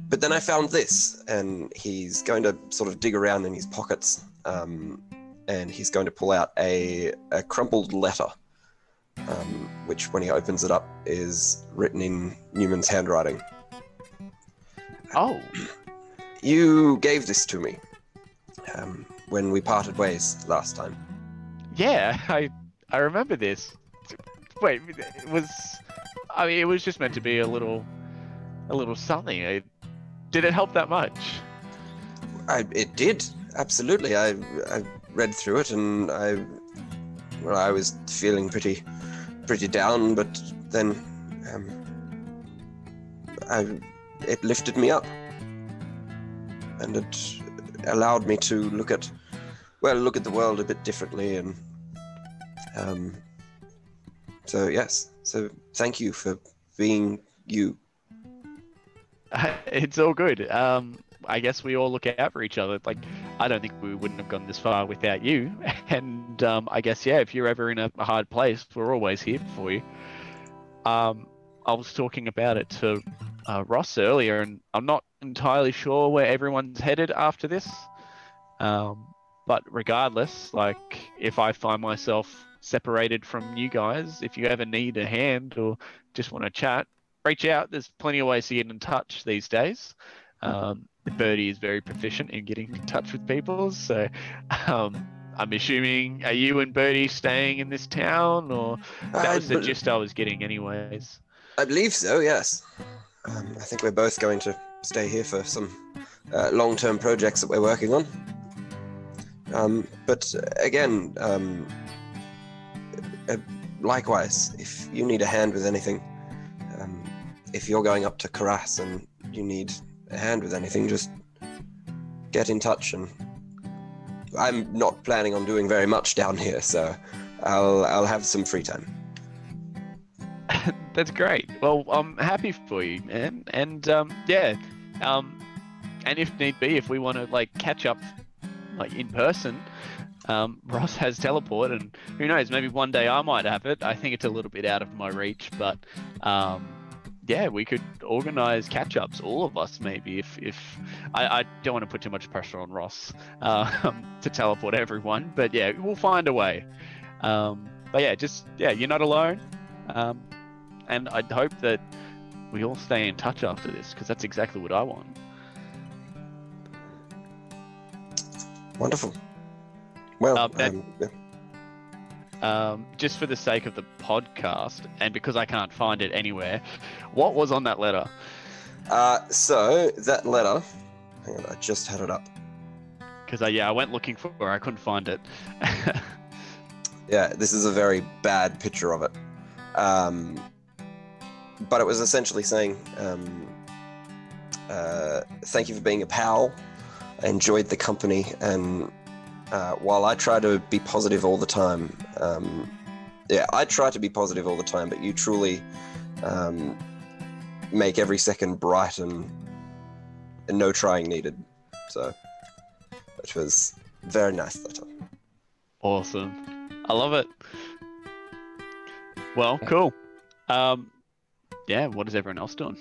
But then I found this, and he's going to sort of dig around in his pockets, and he's going to pull out a crumpled letter, which, when he opens it up, is written in Neumann's handwriting. Oh. You gave this to me when we parted ways last time. Yeah, I remember this. Wait, it was just meant to be a little something. Did it help that much? It did, absolutely. I read through it, and I was feeling pretty down, but then it lifted me up, and it allowed me to look at the world a bit differently, and so yes. So thank you for being you. It's all good. I guess we all look out for each other. Like, I don't think we wouldn't have gone this far without you. And I guess, yeah, if you're ever in a hard place, we're always here for you. I was talking about it to Ross earlier, and I'm not entirely sure where everyone's headed after this. But regardless, like, if I find myself separated from you guys, if you ever need a hand or just want to chat, reach out. There's plenty of ways to get in touch these days. Birdie is very proficient in getting in touch with people, so I'm assuming, are you and Birdie staying in this town, or that was the gist I was getting anyways? I believe so, yes. I think we're both going to stay here for some long-term projects that we're working on. But again, likewise, if you need a hand with anything, if you're going up to Karas and you need a hand with anything, just get in touch. And I'm not planning on doing very much down here, so I'll have some free time. That's great. Well, I'm happy for you, man. And yeah, and if need be, if we want to like catch up like in person, Ross has teleport, and who knows, maybe one day I might have it. I think it's a little bit out of my reach, but yeah, we could organize catch-ups, all of us maybe, if I don't want to put too much pressure on Ross to teleport everyone, but yeah, we'll find a way. But yeah, you're not alone, and I'd hope that we all stay in touch after this, because that's exactly what I want. Wonderful. Well, just for the sake of the podcast, and because I can't find it anywhere, what was on that letter? So that letter, hang on, I just had it up. Because I went looking for it, I couldn't find it. Yeah, this is a very bad picture of it. But it was essentially saying, thank you for being a pal. I enjoyed the company, and while I try to be positive all the time, I try to be positive all the time, but you truly make every second bright, and no trying needed. So, which was a very nice letter. Awesome. I love it. Well, cool. Yeah, what is everyone else doing?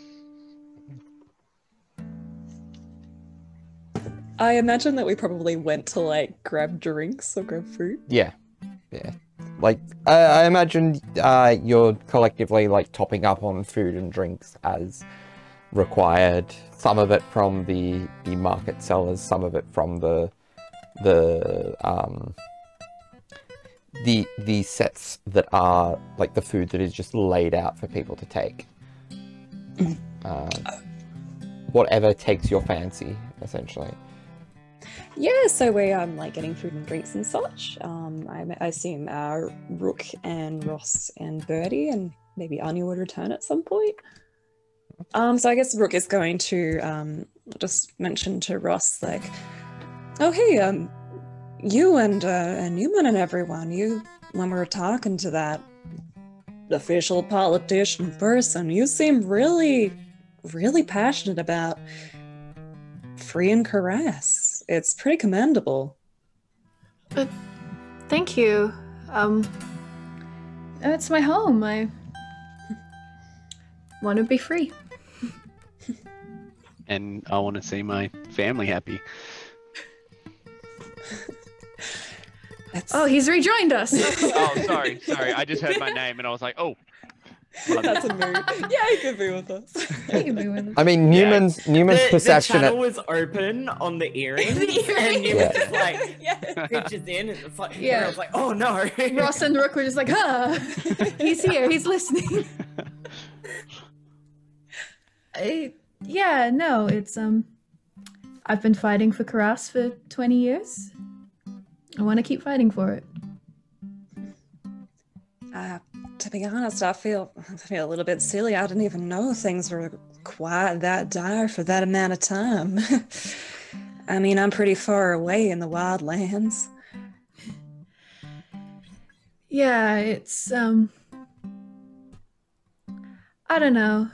I imagine that we probably went to like grab drinks or grab food. Yeah. Like, I imagine you're collectively like topping up on food and drinks as required. Some of it from the market sellers, some of it from the the sets that are like the food that is just laid out for people to take. Whatever takes your fancy, essentially. Yeah, so we're like getting food and drinks and such. I assume Rook and Ross and Birdie and maybe Anya would return at some point. So I guess Rook is going to just mention to Ross like, oh hey, you and Neumann and everyone, when we were talking to that official politician person, you seem really, really passionate about freeing Caress. It's pretty commendable. Thank you. It's my home. I want to be free. And I want to see my family happy. Oh, he's rejoined us. Oh, sorry. I just heard my name and I was like, oh. That's a mood. Yeah, he could be with us. He can be with us. I mean, Newman's perception. The channel was open on the earring, and Newman just like reaches in, and it's like, I was like, oh no. Ross and Rook were just like, he's here, he's listening. It's I've been fighting for Karas for 20 years. I want to keep fighting for it. To be honest, I feel a little bit silly. I didn't even know things were quite that dire for that amount of time. I mean, I'm pretty far away in the wildlands. Yeah, it's I don't know.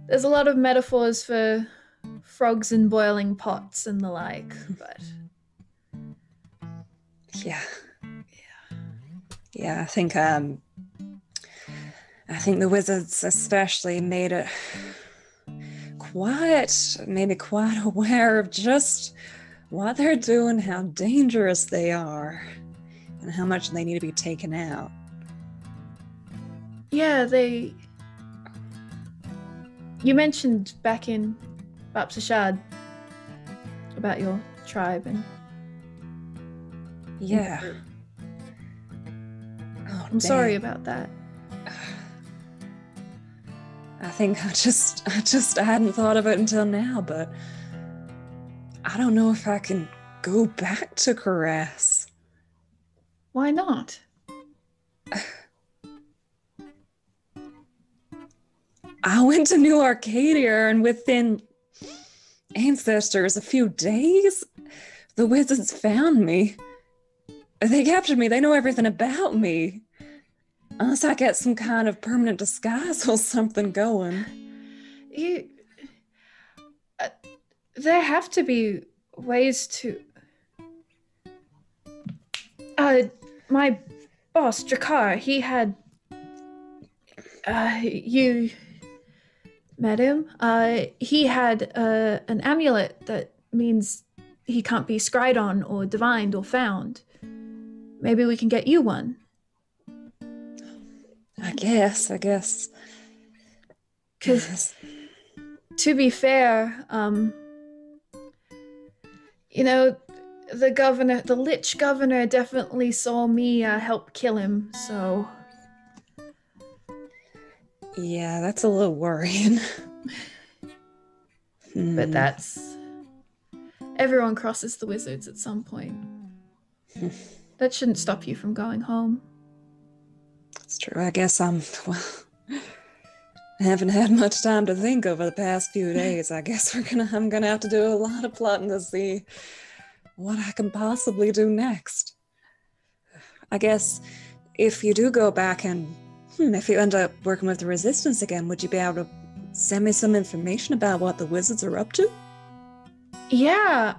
There's a lot of metaphors for frogs in boiling pots and the like, but Yeah, I think the wizards especially made it quite aware of just what they're doing, how dangerous they are, and how much they need to be taken out. Yeah, you mentioned back in Bapsashad about your tribe and yeah. I'm sorry about that. I think I hadn't thought of it until now, but I don't know if I can go back to Caress. Why not? I went to New Arcadia, and within Ancestors, a few days, the wizards found me. They captured me. They know everything about me. Unless I get some kind of permanent disguise or something going. There have to be ways to... my boss, Jakar, he had... you met him? He had an amulet that means he can't be scryed on or divined or found. Maybe we can get you one. I guess. Because, to be fair, the Lich Governor definitely saw me help kill him, so... Yeah, that's a little worrying. But that's... Everyone crosses the wizards at some point. That shouldn't stop you from going home. It's true. I guess I haven't had much time to think over the past few days. I guess I'm gonna have to do a lot of plotting to see what I can possibly do next. I guess if you do go back and if you end up working with the Resistance again, would you be able to send me some information about what the wizards are up to? Yeah,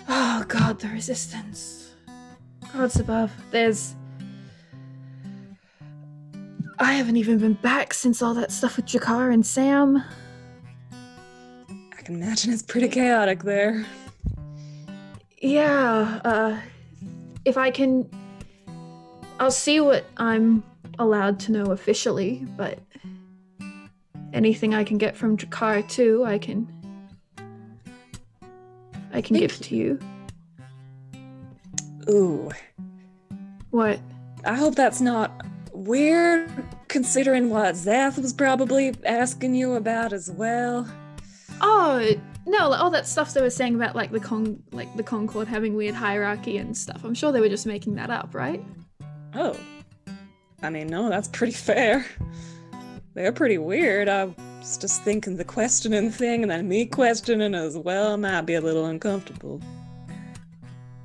oh god, the Resistance. Gods above. I haven't even been back since all that stuff with Jakar and Sam. I can imagine it's pretty chaotic there. Yeah, if I can... I'll see what I'm allowed to know officially, but anything I can get from Jakar too, I can I can give to you. Ooh. What? I hope that's not weird, considering what Zath was probably asking you about as well. Oh no! All that stuff they were saying about like the Concord having weird hierarchy and stuff. I'm sure they were just making that up, right? Oh. I mean, no, that's pretty fair. They're pretty weird. I was just thinking the questioning thing and then me questioning as well might be a little uncomfortable.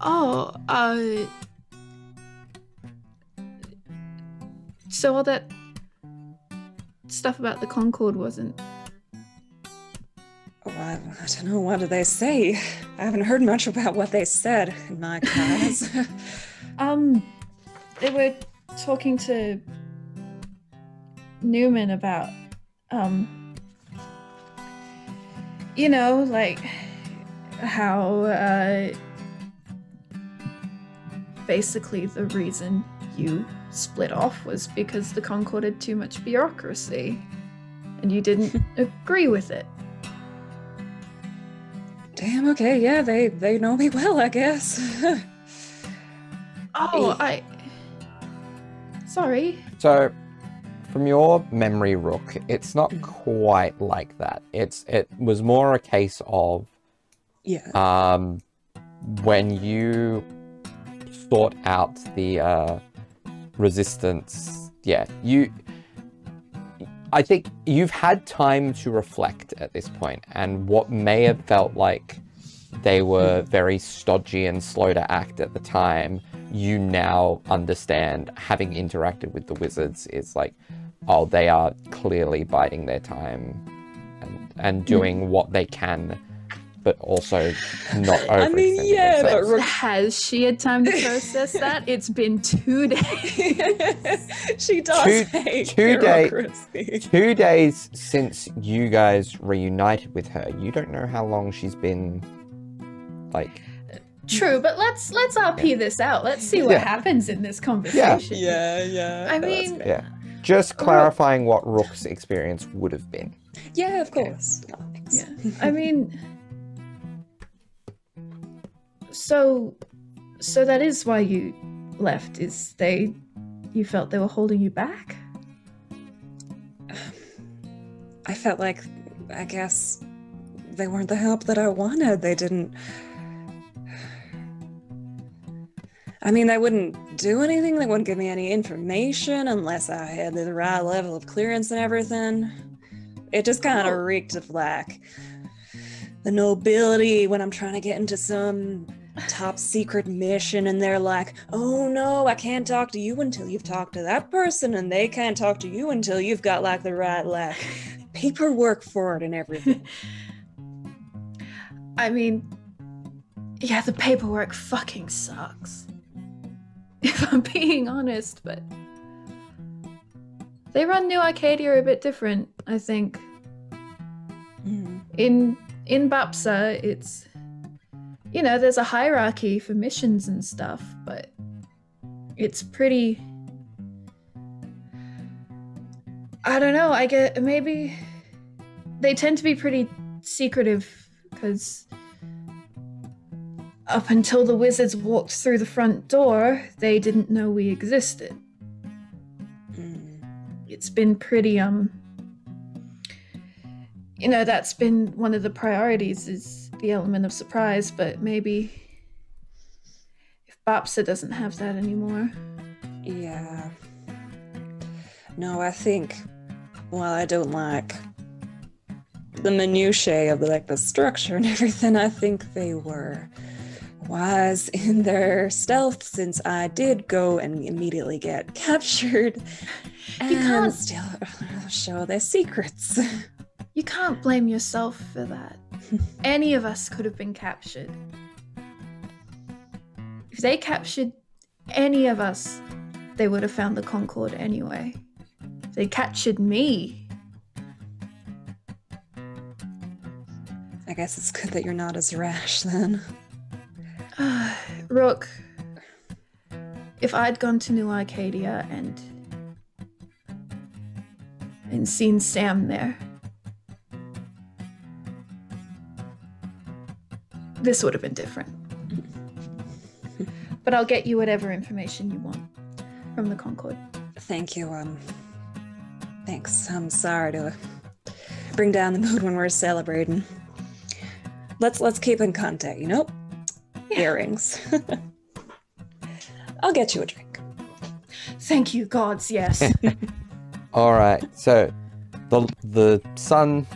Oh, so all that stuff about the Concord wasn't... Oh, I don't know, what did they say? I haven't heard much about what they said in my class. They were talking to Neumann about, you know, like how, basically the reason you split off was because the Concord had too much bureaucracy and you didn't agree with it. Damn, okay, yeah, they know me well, I guess. Oh, Sorry. So, from your memory, Rook, it's not quite like that. It was more a case of when you sort out the resistance. Yeah, I think you've had time to reflect at this point, and what may have felt like they were very stodgy and slow to act at the time, you now understand, having interacted with the wizards, is like, oh, they are clearly biding their time and doing what they can, but also not overextending I mean, yeah, themselves. but Has she had time to process that? It's been 2 days. She does hate bureaucracy. 2 days since you guys reunited with her. You don't know how long she's been, like... True, but let's RP this out. Let's see what happens in this conversation. Yeah. I mean... Yeah. Just clarifying what Rook's experience would have been. Yeah, of course. Yeah. I mean... So that is why you left, is you felt they were holding you back? I felt like, I guess, they weren't the help that I wanted. They didn't... I mean, they wouldn't do anything. They wouldn't give me any information unless I had the right level of clearance and everything. It just kind of reeked of, like, the nobility when I'm trying to get into some top secret mission and they're like, oh no, I can't talk to you until you've talked to that person, and they can't talk to you until you've got like the right like paperwork for it and everything. I mean, yeah, the paperwork fucking sucks, if I'm being honest, but they run New Arcadia a bit different, I think. In Bapsa, it's, you know, there's a hierarchy for missions and stuff, but it's pretty... I don't know, I get, maybe they tend to be pretty secretive, because up until the wizards walked through the front door, they didn't know we existed. It's been pretty, you know, that's been one of the priorities, is the element of surprise, but maybe if Bapsa doesn't have that anymore. Yeah. No, I think, while I don't like the minutiae of the structure and everything, I think they were wise in their stealth, since I did go and immediately get captured. You can't still show their secrets. You can't blame yourself for that. Any of us could have been captured. If they captured any of us, they would have found the Concord anyway. If they captured me... I guess it's good that you're not as rash then. Rook, if I'd gone to New Arcadia and seen Sam there, this would have been different. But I'll get you whatever information you want from the Concord. Thank you. Thanks. I'm sorry to bring down the mood when we're celebrating. Let's keep in contact, you know? Yeah. Earrings. I'll get you a drink. Thank you, gods, yes. All right, so the sun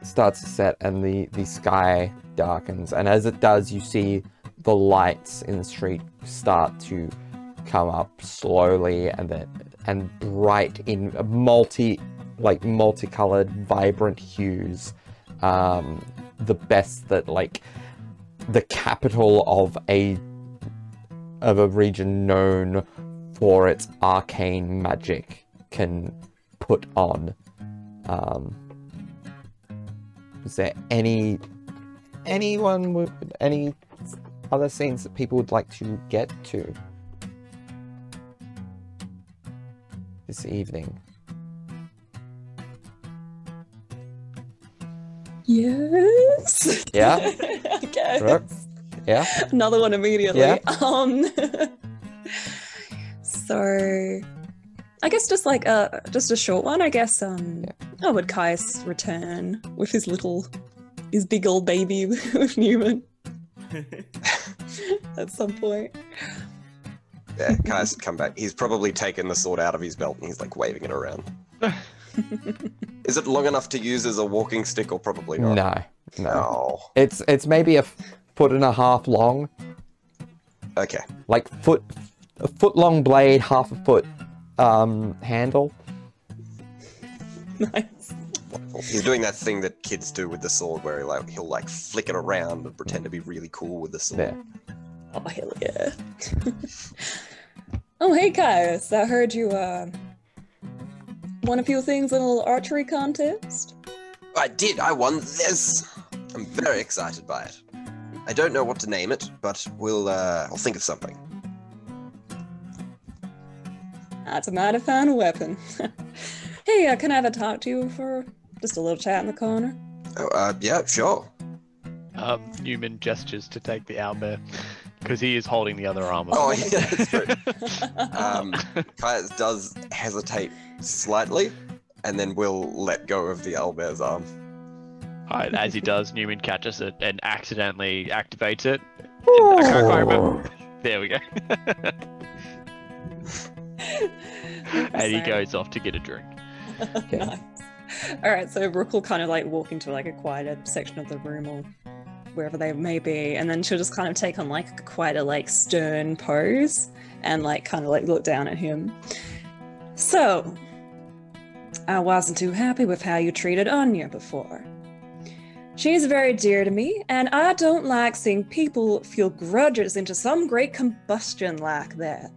starts to set and the sky darkens, and as it does, you see the lights in the street start to come up slowly and bright in multicolored, vibrant hues. The best that like the capital of a region known for its arcane magic can put on. Is there any other scenes that people would like to get to this evening? Yes. Yeah? I guess. Right. Yeah? Another one immediately. Yeah. So I guess just like just a short one, I guess. Oh, would Caius return with his big old baby with Neumann at some point? Yeah, Caius would come back. He's probably taken the sword out of his belt and he's like waving it around. Is it long enough to use as a walking stick or probably not? No. Oh. It's maybe a foot and a half long. Okay. Like a foot long blade, half a foot handle. Nice. He's doing that thing that kids do with the sword where he'll like flick it around and pretend to be really cool with the sword. There. Oh, hell yeah. Oh, hey, Caius. I heard you won a few things in a little archery contest. I did. I won this. I'm very excited by it. I don't know what to name it, but I'll think of something. That's a mighty fine weapon. Hey, can I have a talk to you for just a little chat in the corner? Oh, yeah, sure. Neumann gestures to take the owlbear because he is holding the other arm. Oh, yeah, that's true. Caius does hesitate slightly, and then will let go of the owlbear's arm. Alright, as he does, Neumann catches it and accidentally activates it. I can't quite remember. There we go. And he goes off to get a drink. Nice. Alright, so Rook will kind of like walk into like a quieter section of the room or wherever they may be, and then she'll just kind of take on like quite a like stern pose and like kind of like look down at him. So, I wasn't too happy with how you treated Anya before. She's very dear to me, and I don't like seeing people feel grudges into some great combustion like that.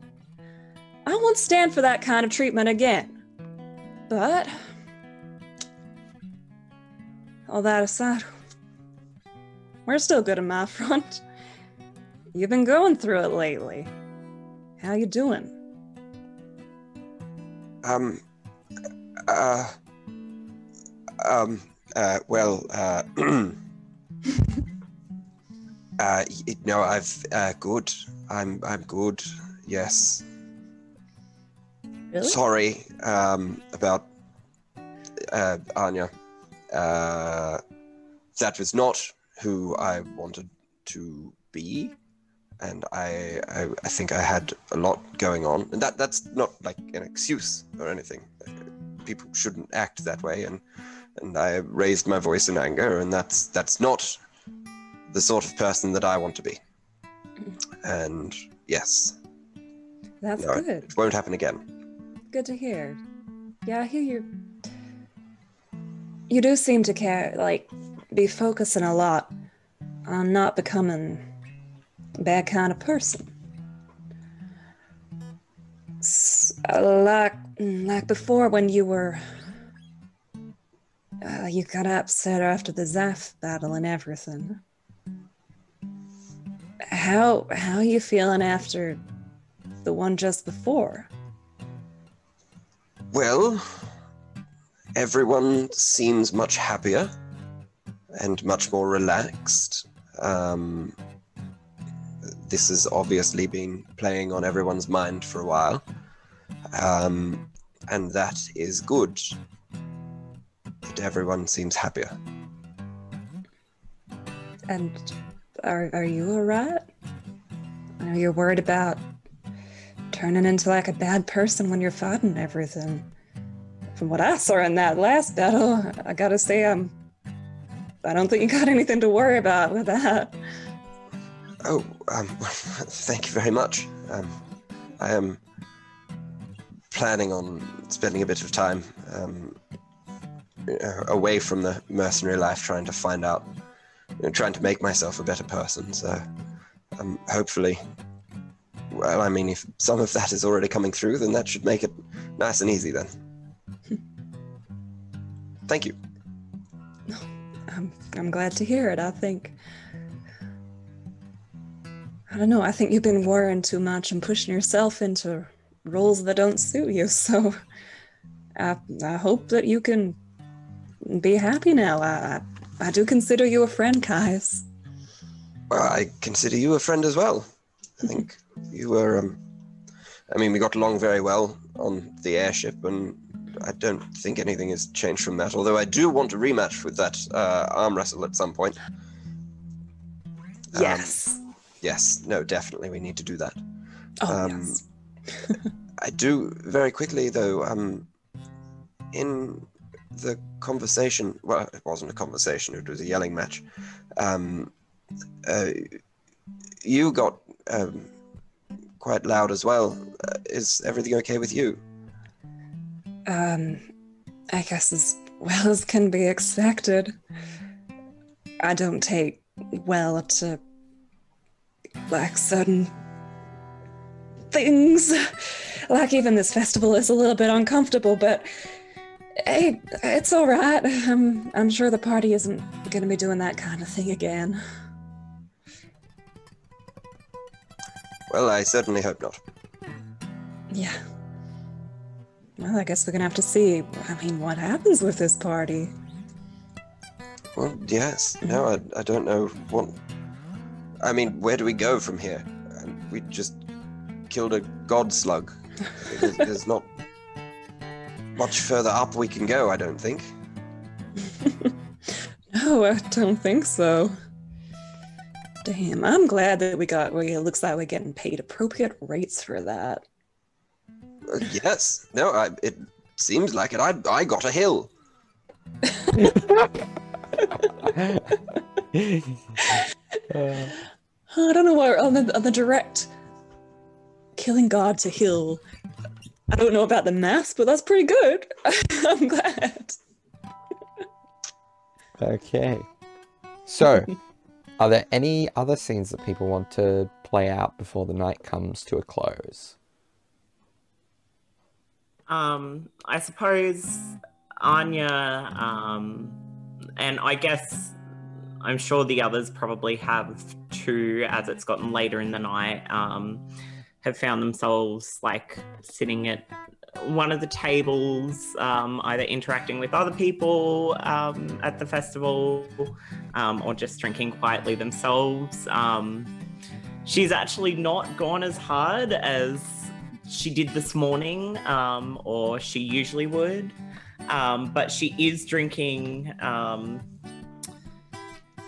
I won't stand for that kind of treatment again. But, all that aside, we're still good on my front. You've been going through it lately. How you doing? No, good. I'm good. Yes. Really? Sorry, about Anya. That was not who I wanted to be, and I think I had a lot going on, and that's not like an excuse or anything. People shouldn't act that way, and I raised my voice in anger, and that's not the sort of person that I want to be. And yes, That's no, good. it won't happen again. Good to hear. Yeah, I hear you. You do seem to care, like, be focusing a lot on not becoming a bad kind of person. Like before when you were, you got upset after the Zaf battle and everything. How are you feeling after the one just before? Well, everyone seems much happier. and much more relaxed. This has obviously been playing on everyone's mind for a while, and that is good. That everyone seems happier. And are you alright? I know you're worried about turning into like a bad person when you're fighting everything. From what I saw in that last battle, I gotta say, I don't think you got anything to worry about with that. Oh, thank you very much. I am planning on spending a bit of time away from the mercenary life, trying to find out, trying to make myself a better person. So, hopefully, well, I mean, if some of that is already coming through, then that should make it nice and easy then. Thank you. I'm glad to hear it. I don't know, I think you've been worrying too much and pushing yourself into roles that don't suit you, so I hope that you can be happy now. I do consider you a friend, Kais. Well, I consider you a friend as well. I think you were, I mean, we got along very well on the airship, and I don't think anything has changed from that, although I do want a rematch with that arm wrestle at some point. Yes. Yes, no, definitely we need to do that. Oh, yes. I do, very quickly though, in the conversation, well, it wasn't a conversation, it was a yelling match. You got quite loud as well. Is everything okay with you? I guess as well as can be expected. I don't take well to like certain things. Like even this festival is a little bit uncomfortable, but hey, it's all right. I'm sure the party isn't going to be doing that kind of thing again. Well, I certainly hope not. Yeah. Well, I guess we're going to have to see, what happens with this party. Well, yes. No, I don't know what... I mean, where do we go from here? We just killed a god slug. There's not much further up we can go, I don't think. No, I don't think so. Damn, I'm glad that it looks like we're getting paid appropriate rates for that. Yes. No, it seems like it. I got a hill. I don't know why on the direct killing God to hill. I don't know about the maths, but that's pretty good. I'm glad. Okay. So, are there any other scenes that people want to play out before the night comes to a close? I suppose Anya, and I guess I'm sure the others probably have too, as it's gotten later in the night, have found themselves like sitting at one of the tables, either interacting with other people at the festival, or just drinking quietly themselves. She's actually not gone as hard as she did this morning, or she usually would, but she is drinking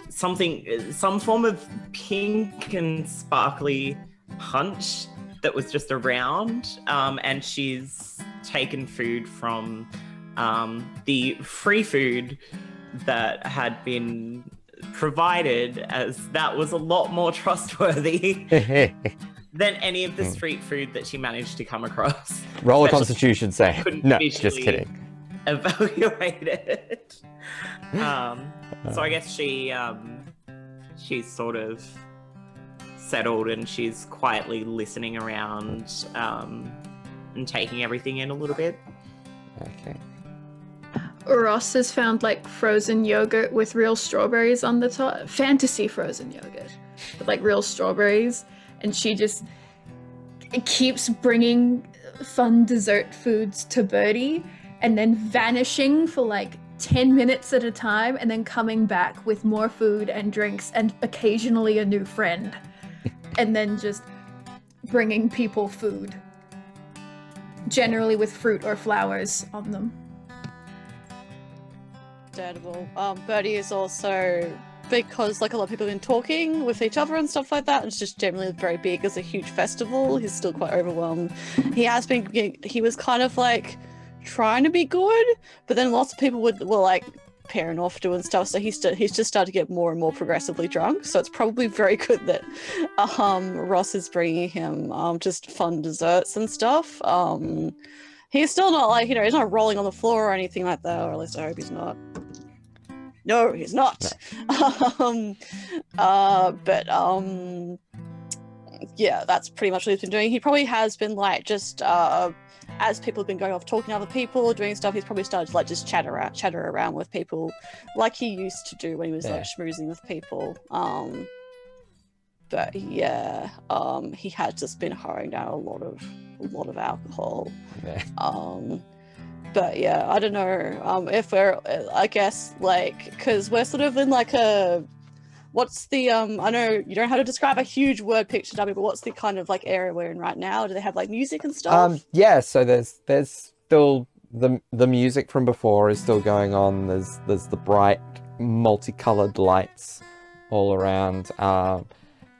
some form of pink and sparkly punch that was just around, and she's taken food from the free food that had been provided, as that was a lot more trustworthy than any of the street food that she managed to come across. Roll a constitution save. No, just kidding. Evaluate it. So I guess she's sort of settled, and she's quietly listening around and taking everything in a little bit. Okay. Ross has found like frozen yogurt with real strawberries on the top. Fantasy frozen yogurt with like real strawberries. And she just keeps bringing fun dessert foods to Birdie and then vanishing for like 10 minutes at a time and then coming back with more food and drinks and occasionally a new friend. And then just bringing people food. Generally with fruit or flowers on them. Understandable. Birdie is also, because like a lot of people have been talking with each other and stuff like that, and it's just generally very big as a huge festival, he's still quite overwhelmed. He was kind of like trying to be good, but then lots of people were like pairing off doing stuff, so he's just started to get more and more progressively drunk. So it's probably very good that Ross is bringing him just fun desserts and stuff. He's still not like, he's not rolling on the floor or anything like that, or at least I hope he's not. No, he's not. No. Yeah, that's pretty much what he's been doing. He probably has been like just as people have been going off talking to other people, doing stuff, he's probably started to like just chatter around with people like he used to do when he was like schmoozing with people. But yeah, he had just been hurrying down a lot of alcohol. Yeah. But yeah, I don't know if we're, I guess, like, because we're sort of in like a, what's the, I know you don't know how to describe a huge word picture, W, but what's the kind of like area we're in right now? Do they have like music and stuff? Yeah, so there's still the music from before is still going on. There's the bright multicolored lights all around.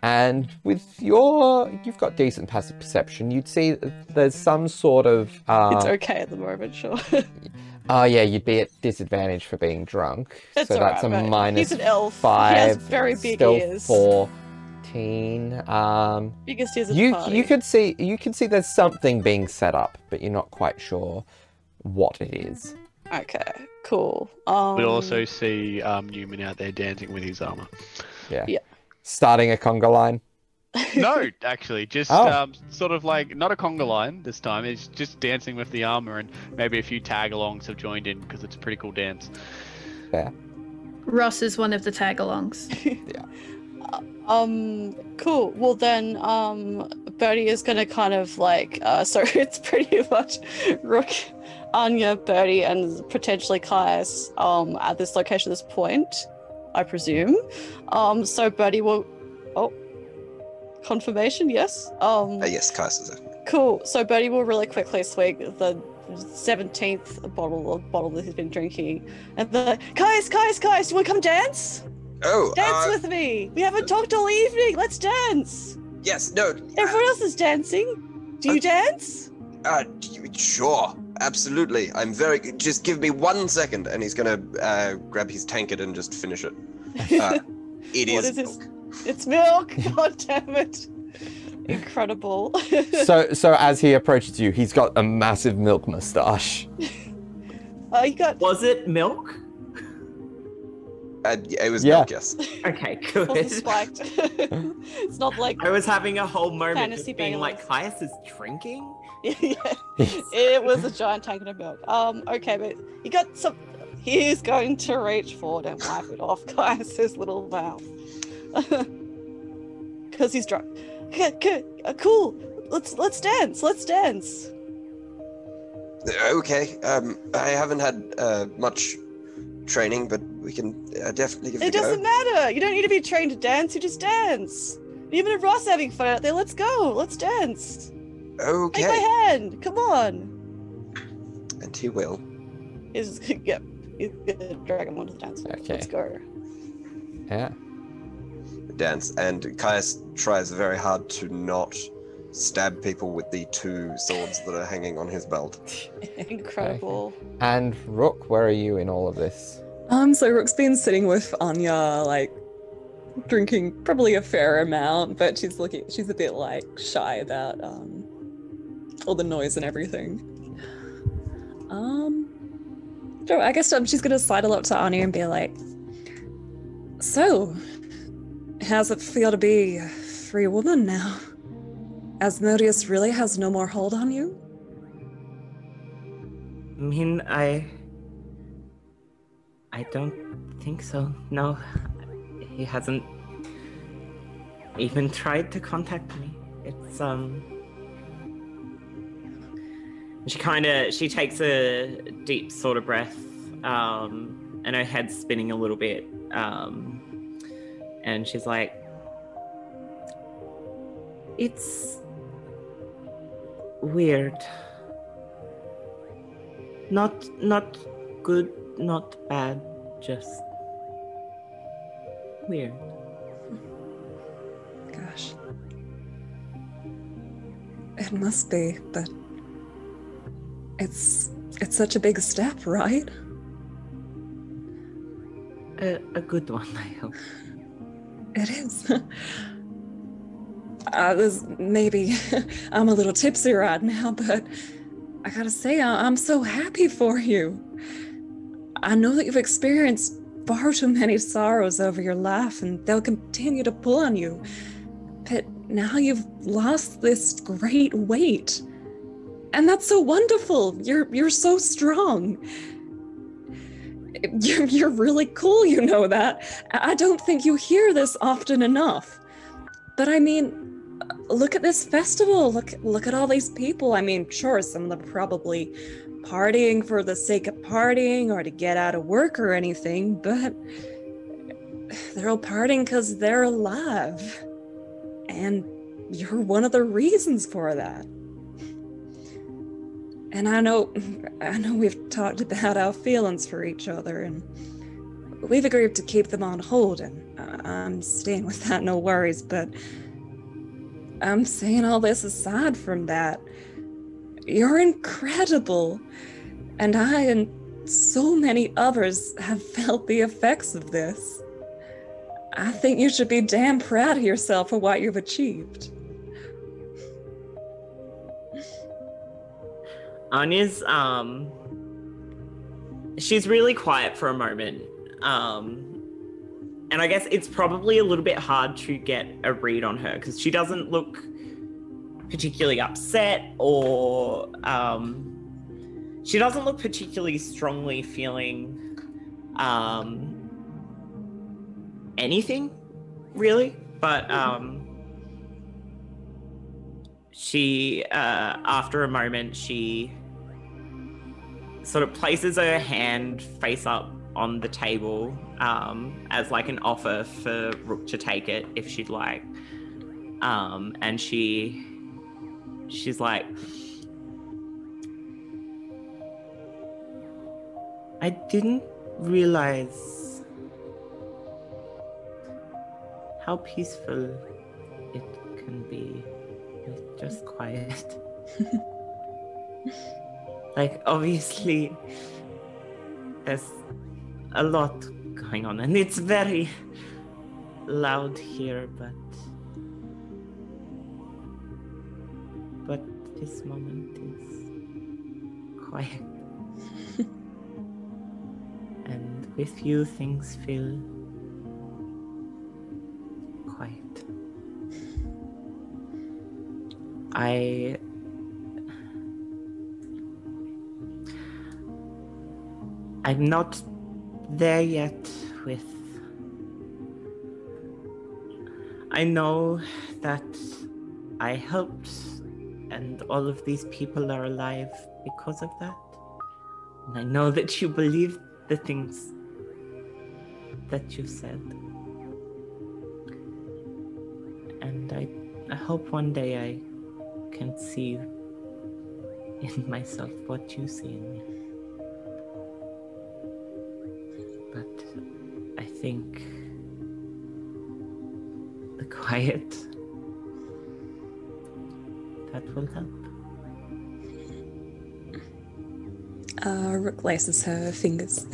And with you've got decent passive perception, you'd see there's some sort of... it's okay at the moment, sure. Oh yeah, you'd be at disadvantage for being drunk. It's so right, that's a minus he's an elf. 5. He has very big still ears. 14. Biggest ears of the party. You can see there's something being set up, but you're not quite sure what it is. Okay, cool. We also see Neumann out there dancing with his armor. Yeah. Yeah. Starting a conga line. No, actually, just sort of like, not a conga line this time, it's just dancing with the armor, and maybe a few tag-alongs have joined in because it's a pretty cool dance. Yeah. Ross is one of the tag-alongs. Yeah. Cool. Well then, Birdie is gonna kind of like, so it's pretty much Rook, Anya, Birdie, and potentially Caius, at this location at this point, I presume. So Birdie will, confirmation, yes? Yes, Caius is there. Cool. So Birdie will really quickly swig the 17th bottle that he's been drinking, and Caius, do you want to come dance? Oh, Dance with me. We haven't talked all evening. Let's dance. Yes, no. Everyone else is dancing. Do you dance? Sure, absolutely. I'm very good. Just give me 1 second, and he's gonna grab his tankard and just finish it. It What is milk. this? It's milk. God damn it! Incredible. So as he approaches you, he's got a massive milk mustache. You got. Was it milk? It was Yeah. milk, yes. Okay, Wasn't good. spiked. It's not like. I was having a whole moment Fantasy of being bangers. like, Caius is drinking? Yeah, it was a giant tankard of milk. Okay, but you got some. He's going to reach forward and wipe it off Caius's little mouth. Because he's drunk. Cool. Let's dance. Let's dance. Okay. I haven't had much training, but we can definitely give it a It go. doesn't matter. You don't need to be trained to dance. You just dance. Even if Ross having fun out there, let's go. Let's dance. Okay. Take my hand. Come on. And he will. He's gonna drag him onto the dance floor. Okay. Let's go. Yeah. Dance. And Caius tries very hard to not stab people with the 2 swords that are hanging on his belt. Incredible. And Rook, where are you in all of this? So Rook's been sitting with Anya, like, drinking probably a fair amount, but she's a bit, like, shy about, all the noise and everything. So I guess she's gonna sidle up to Anya and be like, so, how's it feel to be a free woman now? Asmodeus really has no more hold on you? I mean, I don't think so. No, he hasn't even tried to contact me. It's she takes a deep sort of breath, and her head's spinning a little bit. And she's like, it's weird. Not good, not bad, just weird. Gosh. It must be, but it's such a big step, right? A good one, I hope. It is. Maybe I'm a little tipsy right now, but I gotta say, I'm so happy for you. I know that you've experienced far too many sorrows over your life, and they'll continue to pull on you. But now you've lost this great weight, and that's so wonderful. You're so strong. You're really cool, you know that. I don't think you hear this often enough. But I mean, look at this festival. Look at all these people. I mean, sure, some of them are probably partying for the sake of partying or to get out of work or anything, but they're all partying because they're alive. And you're one of the reasons for that. And I know we've talked about our feelings for each other, and we've agreed to keep them on hold, and I'm staying with that, no worries, but I'm saying all this aside from that. You're incredible, and I and so many others have felt the effects of this. I think you should be damn proud of yourself for what you've achieved. Anya's, she's really quiet for a moment. And I guess it's probably a little bit hard to get a read on her because she doesn't look particularly upset or she doesn't look particularly strongly feeling anything really, but she after a moment she sort of places her hand face up on the table as like an offer for Rook to take it if she'd like, and she's like, I didn't realize how peaceful it can be with just quiet. Like, obviously, there's a lot going on, and it's very loud here, but this moment is quiet. And with you, things feel quiet. I'm not there yet with... I know that I helped and all of these people are alive because of that. And I know that you believe the things that you said. And I hope one day I can see in myself what you see in me. But I think the quiet, that will help. Rook laces her fingers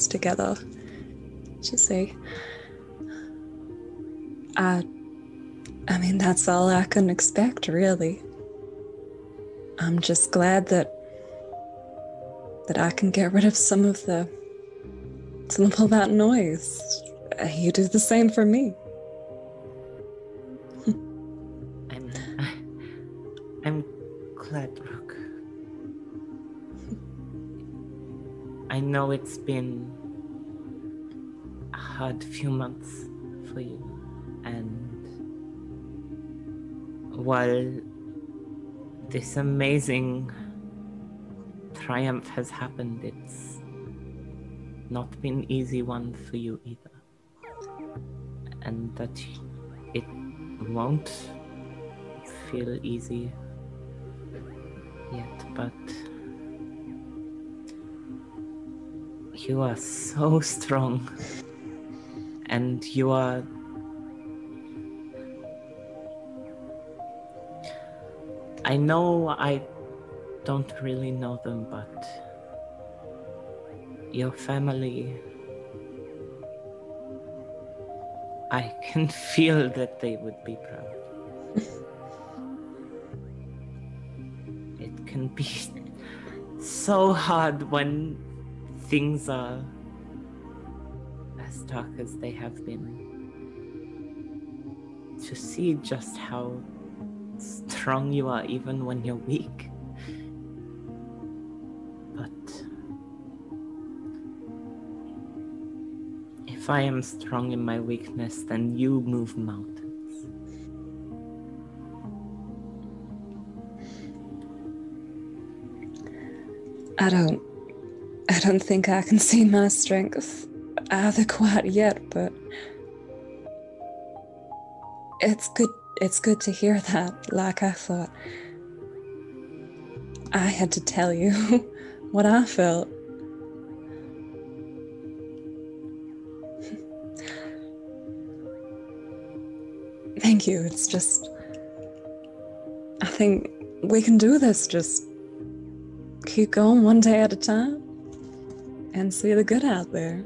together. She'll say, I mean, that's all I can expect, really. I'm just glad that I can get rid of some of all that noise. You do the same for me. I'm glad, Rook. I know it's been a hard few months for you, and while this amazing triumph has happened, not been easy one for you either. And that it won't feel easy yet, but you are so strong. And you are... I know I don't really know them, but your family... I can feel that they would be proud. It can be so hard when things are as dark as they have been, to see just how strong you are even when you're weak. But if I am strong in my weakness, then you move mountains. I don't think I can see my strength either quite yet, but it's good to hear that. Like, I thought I had to tell you what I felt. Thank you. It's just, I think we can do this. Just keep going one day at a time and see the good out there.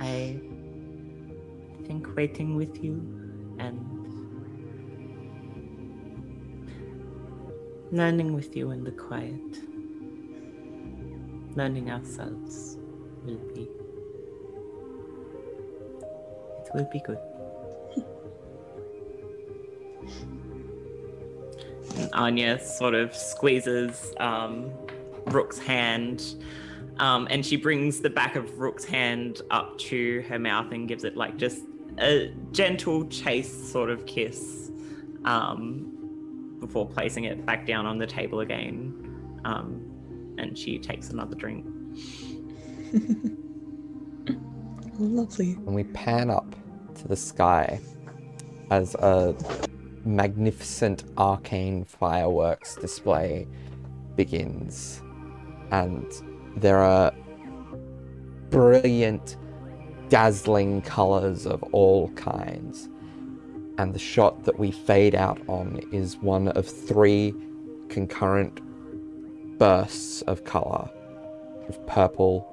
I think waiting with you and learning with you in the quiet, learning ourselves will be good. And Anya sort of squeezes Rook's hand, and she brings the back of Rook's hand up to her mouth and gives it like just a gentle chaste sort of kiss, before placing it back down on the table again. And she takes another drink. Lovely. And we pan up to the sky as a magnificent arcane fireworks display begins. And there are brilliant, dazzling colors of all kinds. And the shot that we fade out on is one of 3 concurrent bursts of color of purple,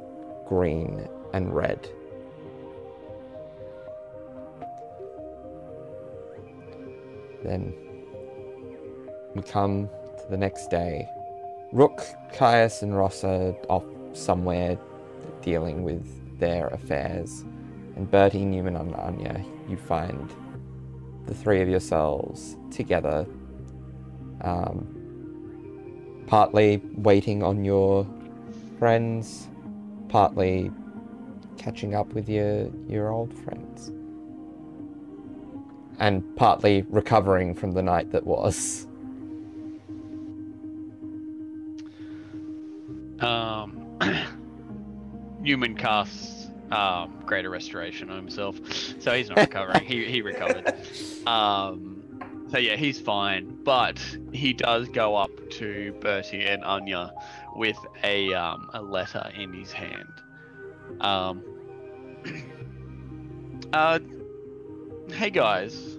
green, and red. Then we come to the next day. Rook, Caius, and Ross are off somewhere dealing with their affairs. And Bertie, Neumann, and Anya, you find the 3 of yourselves together, partly waiting on your friends, partly catching up with your old friends, and partly recovering from the night that was. Neumann casts Greater Restoration on himself, so he's not recovering. he recovered. So yeah, he's fine, but he does go up to Bertie and Anya with a letter in his hand. Hey guys,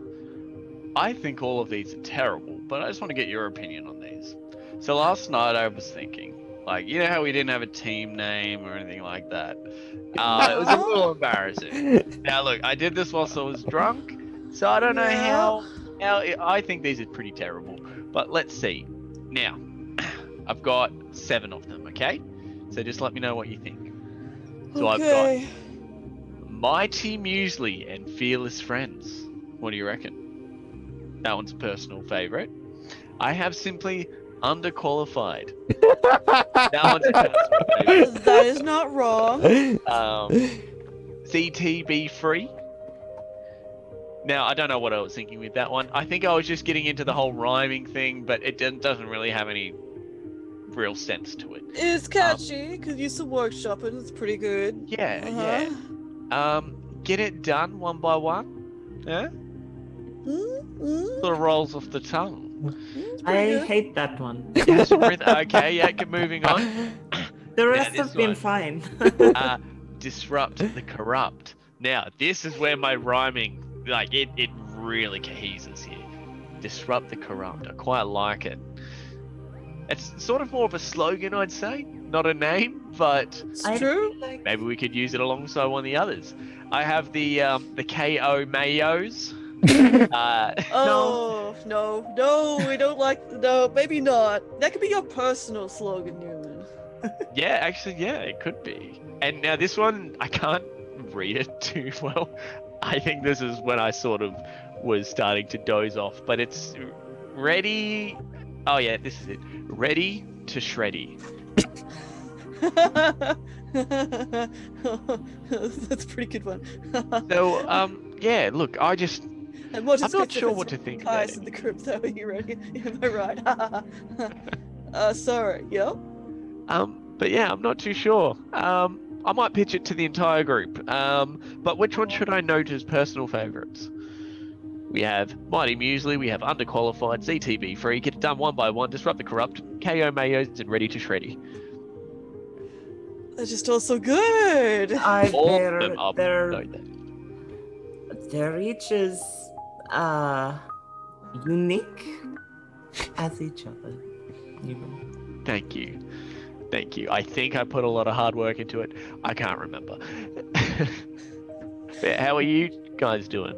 I think all of these are terrible, but I just want to get your opinion on these. So last night I was thinking, like, you know how we didn't have a team name or anything like that? It was a little embarrassing. Now look, I did this whilst I was drunk, so I don't know how I think these are pretty terrible, but let's see. Now, I've got 7 of them, okay? So just let me know what you think. So Okay. I've got Mighty Muesli and Fearless Friends. What do you reckon? That one's a personal favourite. I have simply Underqualified. That one's a personal favourite. That is not wrong. CTB free. Now, I don't know what I was thinking with that one. I think I was just getting into the whole rhyming thing, but it doesn't really have any real sense to it. It's catchy. Could use some workshopping. It's pretty good. Yeah. Get it done one by one. Yeah. Sort of rolls off the tongue. I hate that one. Yes, okay, yeah, moving on. The rest this have been one. fine. Disrupt the corrupt. Now, this is where my rhyming, like, it really coheses here. Disrupt the corrupt. I quite like it. It's sort of more of a slogan, I'd say, not a name, but It's true. maybe we could use it alongside one of the others. I have the KO Mayos. Oh, no, we don't like. No, maybe not. That could be your personal slogan, Neumann. Yeah, actually, yeah, it could be. And now this one, I can't read it too well. I think this is when I sort of was starting to doze off, but it's ready. Oh yeah, this is it. Ready to shreddy. That's a pretty good one. So, yeah, look, I'm not not sure what to think about Kai's it. in the crypt, though. Are you ready? Am I right? Sorry. Yeah. But yeah, I'm not too sure. I might pitch it to the entire group. But which one should I note as personal favourites? We have Mighty Muesli, we have Underqualified, ZTB Free, Get It Done One by One, Disrupt the Corrupt, KO Mayos, and Ready to Shreddy. They're just all so good. All of them are They're each is unique as each other. You know. Thank you. Thank you. I think I put a lot of hard work into it. I can't remember. But how are you guys doing?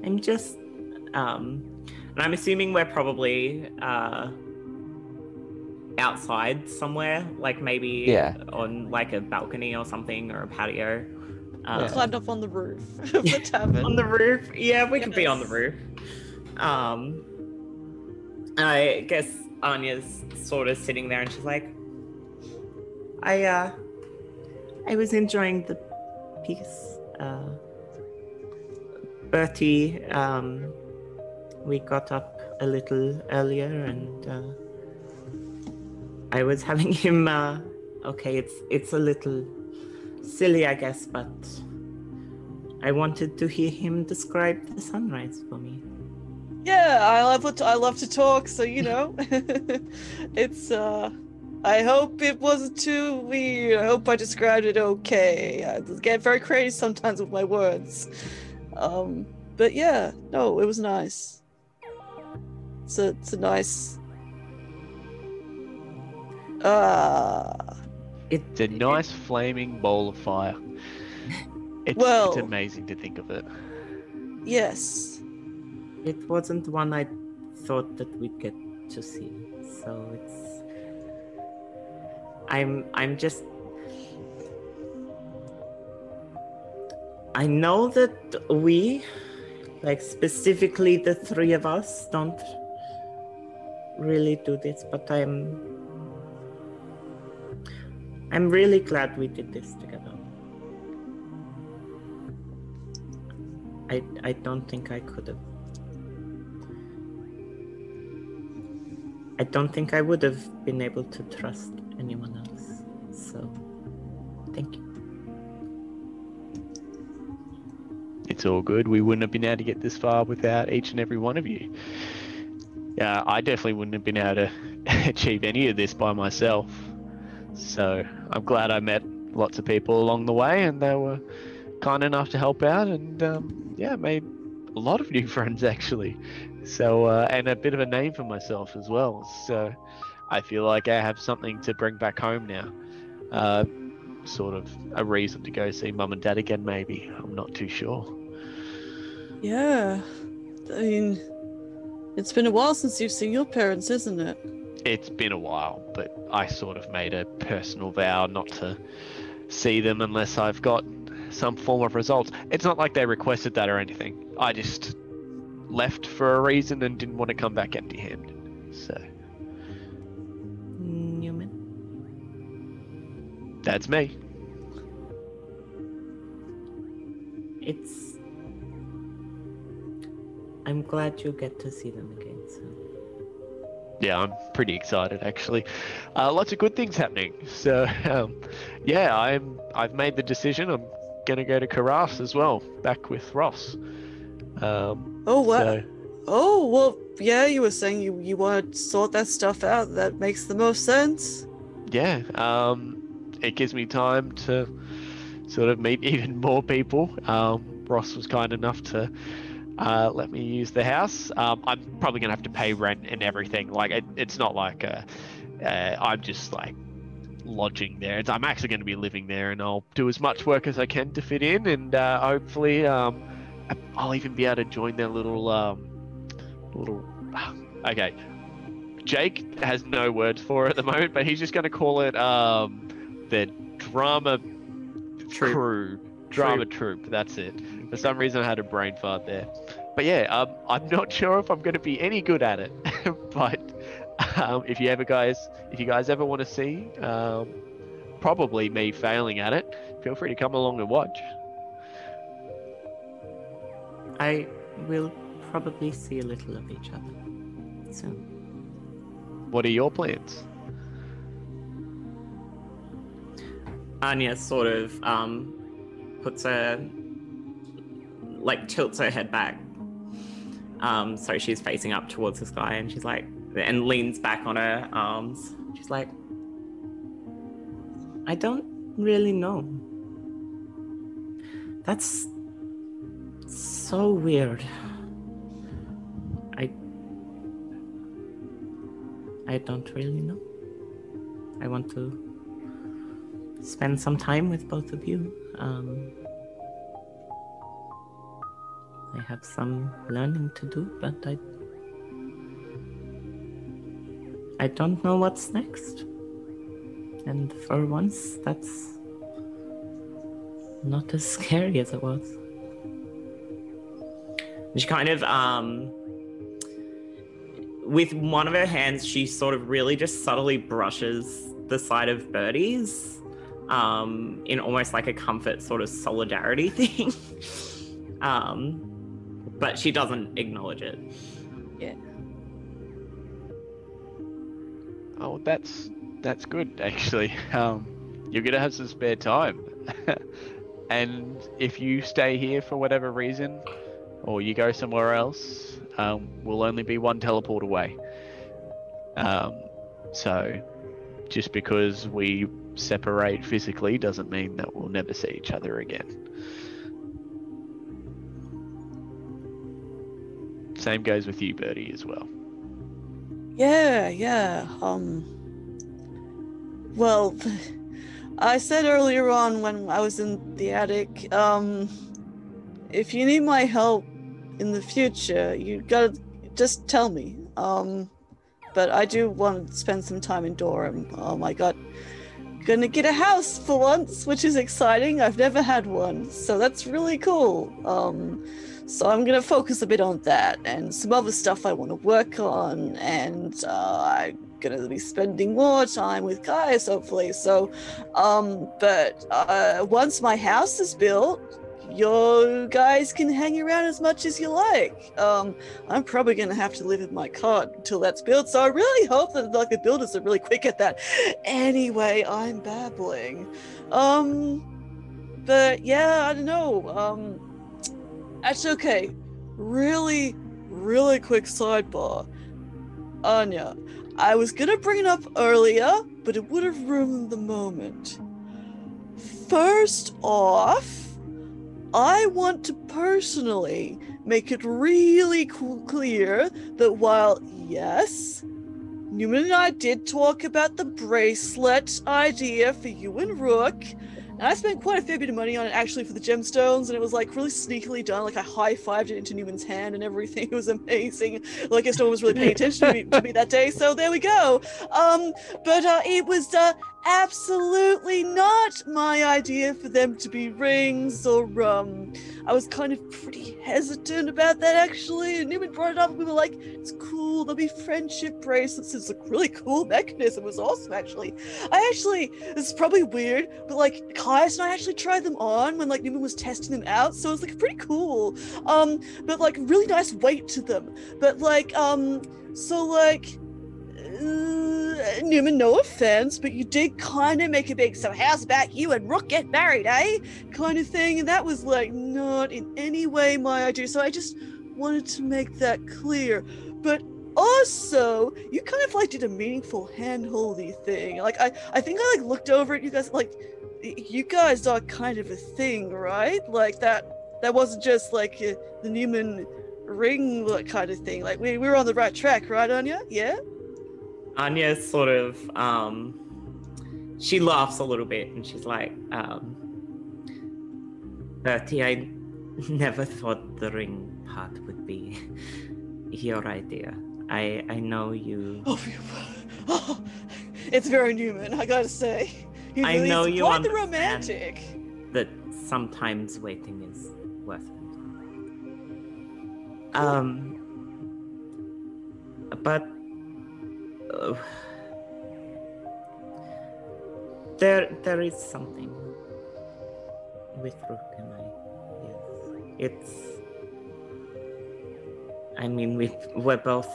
I'm just and I'm assuming we're probably outside somewhere, like maybe on like a balcony or something, or a patio. Climbed up on the roof of the tavern. On the roof? Yeah, we could be on the roof. I guess Anya's sort of sitting there and she's like, I was enjoying the piece. Bertie, we got up a little earlier and I was having him, okay, it's a little silly, I guess, but I wanted to hear him describe the sunrise for me. Yeah, I love to talk, so you know, it's I hope it wasn't too weird. I hope I described it okay. I get very creative sometimes with my words. But yeah, no, it was nice. It's a nice. It's a nice flaming ball of fire. It's amazing to think of it. Yes. It wasn't one I thought that we'd get to see, so it's. I'm just. I know that we, like specifically the three of us, don't really do this, but I'm really glad we did this together. I don't think I could have. I don't think I would have been able to trust anyone else. So, thank you. It's all good. We wouldn't have been able to get this far without each and every one of you. Yeah, I definitely wouldn't have been able to achieve any of this by myself. So I'm glad I met lots of people along the way, and they were kind enough to help out, and yeah, made a lot of new friends actually. So and a bit of a name for myself as well. So I feel like I have something to bring back home now. Sort of a reason to go see mum and dad again, maybe. I'm not too sure. Yeah, I mean, it's been a while since you've seen your parents, isn't it? It's been a while, but I sort of made a personal vow not to see them unless I've got some form of results. It's not like they requested that or anything. I just left for a reason and didn't want to come back empty-handed. So Neumann? That's me. I'm glad you get to see them again soon. Yeah, I'm pretty excited actually. Lots of good things happening. So, yeah, I've made the decision. I'm gonna go to Karras as well, back with Ross. Oh, what? So, Oh, well, yeah, you were saying you want to sort that stuff out. That makes the most sense. yeah, it gives me time to sort of meet even more people. Ross was kind enough to let me use the house. I'm probably gonna have to pay rent and everything. Like it's not like I'm just like lodging there. I'm actually going to be living there, and I'll do as much work as I can to fit in, and hopefully I'll even be able to join their little okay. Jake has no words for it at the moment, but he's just going to call it the drama crew. Drama troupe, that's it. For some reason I had a brain fart there. But yeah, I'm not sure if I'm going to be any good at it. But if you guys ever want to see probably me failing at it, feel free to come along and watch. I will probably see a little of each other soon. What are your plans? Anya sort of tilts her head back. So she's facing up towards the sky, and she's like, and leans back on her arms. She's like, I don't really know. That's so weird. I don't really know. I want to spend some time with both of you. I have some learning to do, but I don't know what's next. And for once, that's not as scary as it was. She kind of, with one of her hands, she sort of really just subtly brushes the side of Birdie's, in almost like a comfort sort of solidarity thing. But she doesn't acknowledge it. Yeah. Oh, that's good actually. You're gonna have some spare time, and if you stay here for whatever reason, or you go somewhere else, we'll only be one teleport away. So, just because we separate physically doesn't mean that we'll never see each other again. Same goes with you, Birdie, as well. Yeah. Well, I said earlier on when I was in the attic, if you need my help in the future, you gotta just tell me. But I do want to spend some time in Durham. Gonna get a house for once, which is exciting. I've never had one, so that's really cool. So I'm gonna focus a bit on that and some other stuff I want to work on, and I'm gonna be spending more time with guys, hopefully. So, but once my house is built, you guys can hang around as much as you like. I'm probably gonna have to live in my cot until that's built, so I really hope that the builders are really quick at that. Anyway, I'm babbling. But yeah, I don't know. That's okay. Really quick sidebar. Anya, I was gonna bring it up earlier, but it would have ruined the moment. First off, I want to personally make it really clear that while, yes, Neumann and I did talk about the bracelet idea for you and Rook, and I spent quite a fair bit of money on it actually for the gemstones, and it was like really sneakily done. Like I high-fived it into Newman's hand and everything. It was amazing. Well, I guess no one was really paying attention to me that day, so there we go. But it was absolutely not my idea for them to be rings or I was kind of pretty hesitant about that actually, and Neumann brought it up and we were like, it's cool, there'll be friendship bracelets. It's a really cool mechanism. It was awesome actually. This is probably weird, but like Caius and I actually tried them on when like Neumann was testing them out, so it was like pretty cool. But like really nice weight to them. But like so like Neumann, no offense, but you did kind of make a big, so how's about you and Rook get married, eh? Kind of thing, and that was like not in any way my idea, so I just wanted to make that clear. But also, you kind of like did a meaningful hand-holdy thing. Like I think I like looked over at you guys, like you guys are kind of a thing, right? Like that wasn't just like the Neumann ring kind of thing. Like we were on the right track, right, Anya? Yeah. Anya sort of, she laughs a little bit and she's like, Bertie, I never thought the ring part would be your idea. I know you... Oh, it's very Neumann, I gotta say. I know you quite the romantic. That sometimes waiting is worth it. But... there is something with Rook and I. Yes, I mean, we're both.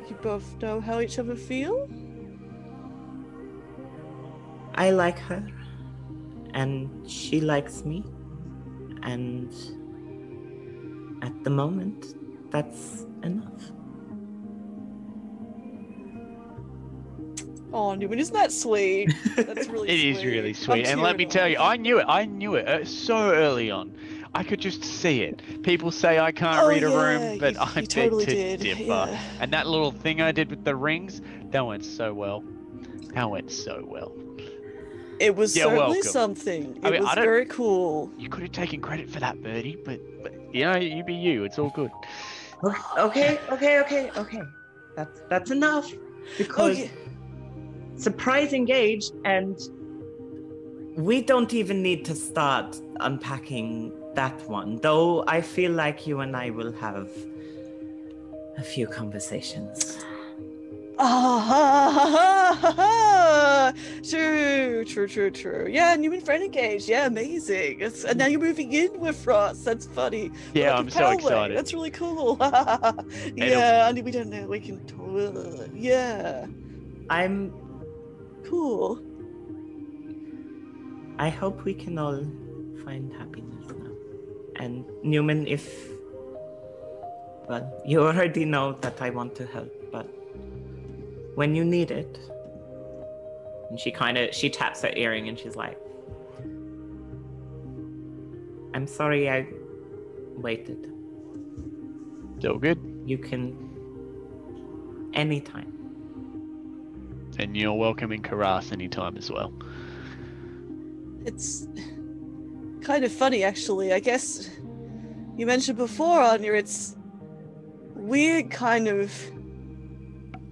You both know how each other feel? I like her, and she likes me, and at the moment, that's enough. Oh, Neumann, isn't that sweet? That's really It sweet. is really sweet. I'm And let me tearing tell up. you, I knew it so early on. I could just see it. People say I can't Oh, read a yeah, room, but you I totally beg to did, differ. yeah. And that little thing I did with the rings, that went so well. That went so well. It was You're certainly welcome. something. I It mean, was I don't- very cool. You could have taken credit for that, Birdie, but you know, you be you. It's all good. Okay. That's enough. Because Okay. surprise engaged, and we don't even need to start unpacking that one. Though I feel like you and I will have a few conversations. True. Yeah, Neumann friend engaged. Yeah, amazing. And now you're moving in with Frost. That's funny. Yeah, Like I'm a so Poway. excited. That's really cool. Yeah, I mean, we don't know. We can. Yeah, I'm. cool. I hope we can all find happiness now. And Neumann, if... Well, you already know that I want to help, but when you need it... And she taps her earring and she's like, I'm sorry I waited. Still good. You can... Anytime. And you're welcome in Karas anytime as well. It's kind of funny, actually. I guess you mentioned before, Anya, it's weird kind of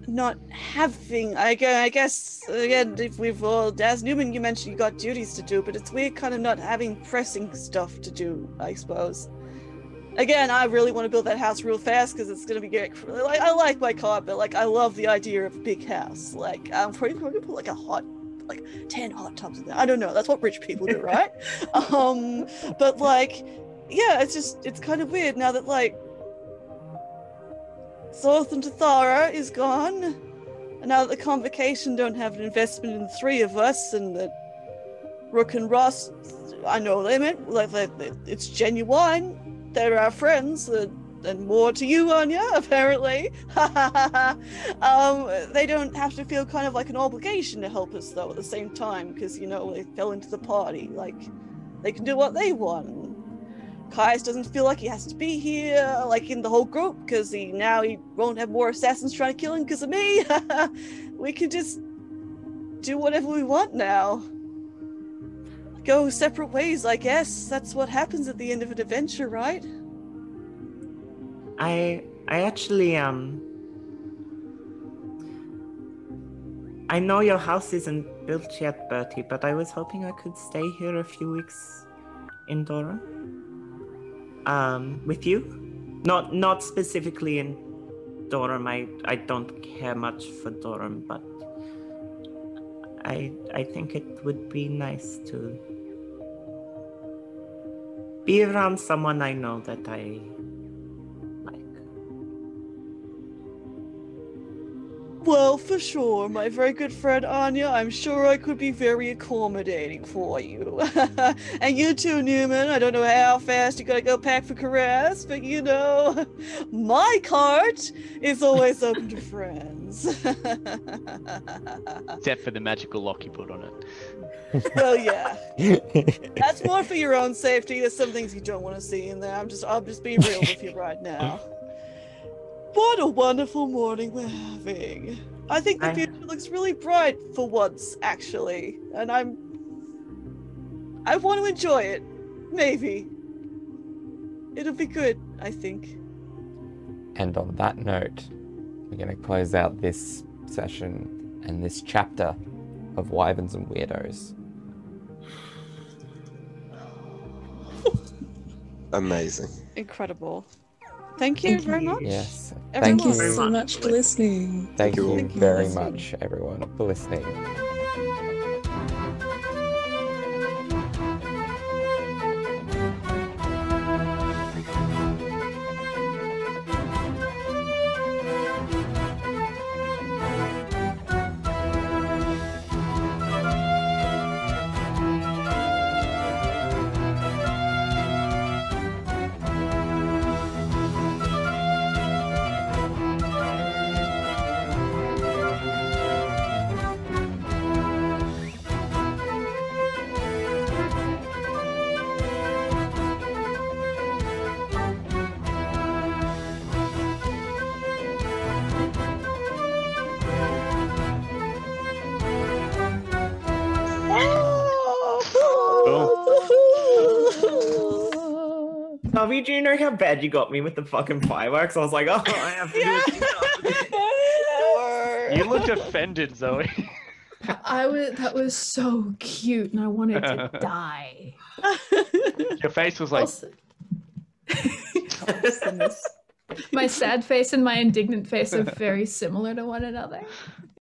not having, I guess, again, if we've all, as Neumann, you mentioned you got duties to do, but it's weird kind of not having pressing stuff to do, I suppose. Again, I really want to build that house real fast because it's going to be great. Like, I like my car, but like, I love the idea of a big house. Like, I'm probably going to put like 10 hot tubs in there. I don't know. That's what rich people do, right? But like, yeah, it's kind of weird now that like Zorth and Tathara is gone, and now that the Convocation don't have an investment in the three of us, and that Rook and Ross, I know they meant like it's genuine. They're our friends, and more to you, Anya, apparently. They don't have to feel kind of like an obligation to help us, though, at the same time, because, you know, they fell into the party. Like, they can do what they want. Caius doesn't feel like he has to be here, like, in the whole group, because he won't have more assassins trying to kill him because of me. We can just do whatever we want now. Go separate ways, I guess. That's what happens at the end of an adventure, right? I actually I know your house isn't built yet, Bertie, but I was hoping I could stay here a few weeks in Durham. With you? Not specifically in Durham. I don't care much for Durham, but I think it would be nice to be around someone I know that I like. Well, for sure, my very good friend Anya, I'm sure I could be very accommodating for you. And you too, Neumann. I don't know how fast you gotta go pack for Caress, but you know, my cart is always open to friends. Except for the magical lock you put on it. Well, yeah. That's more for your own safety. There's some things you don't want to see in there. I'm just being real with you right now. What a wonderful morning we're having. I think the future looks really bright for once, actually. And I want to enjoy it. Maybe. It'll be good, I think. And on that note, we're going to close out this session and this chapter of Wyverns and Weirdos. Amazing. Incredible. Thank you very much. Yes. Everyone. Thank you Thank you so much for listening. Thank you Thank you. very much, everyone, for listening. Bobby, do you know how bad you got me with the fucking fireworks? I was like, oh, I have to do it. You looked offended, Zoe. That was so cute, and I wanted to die. Your face was like, Also- my sad face and my indignant face are very similar to one another.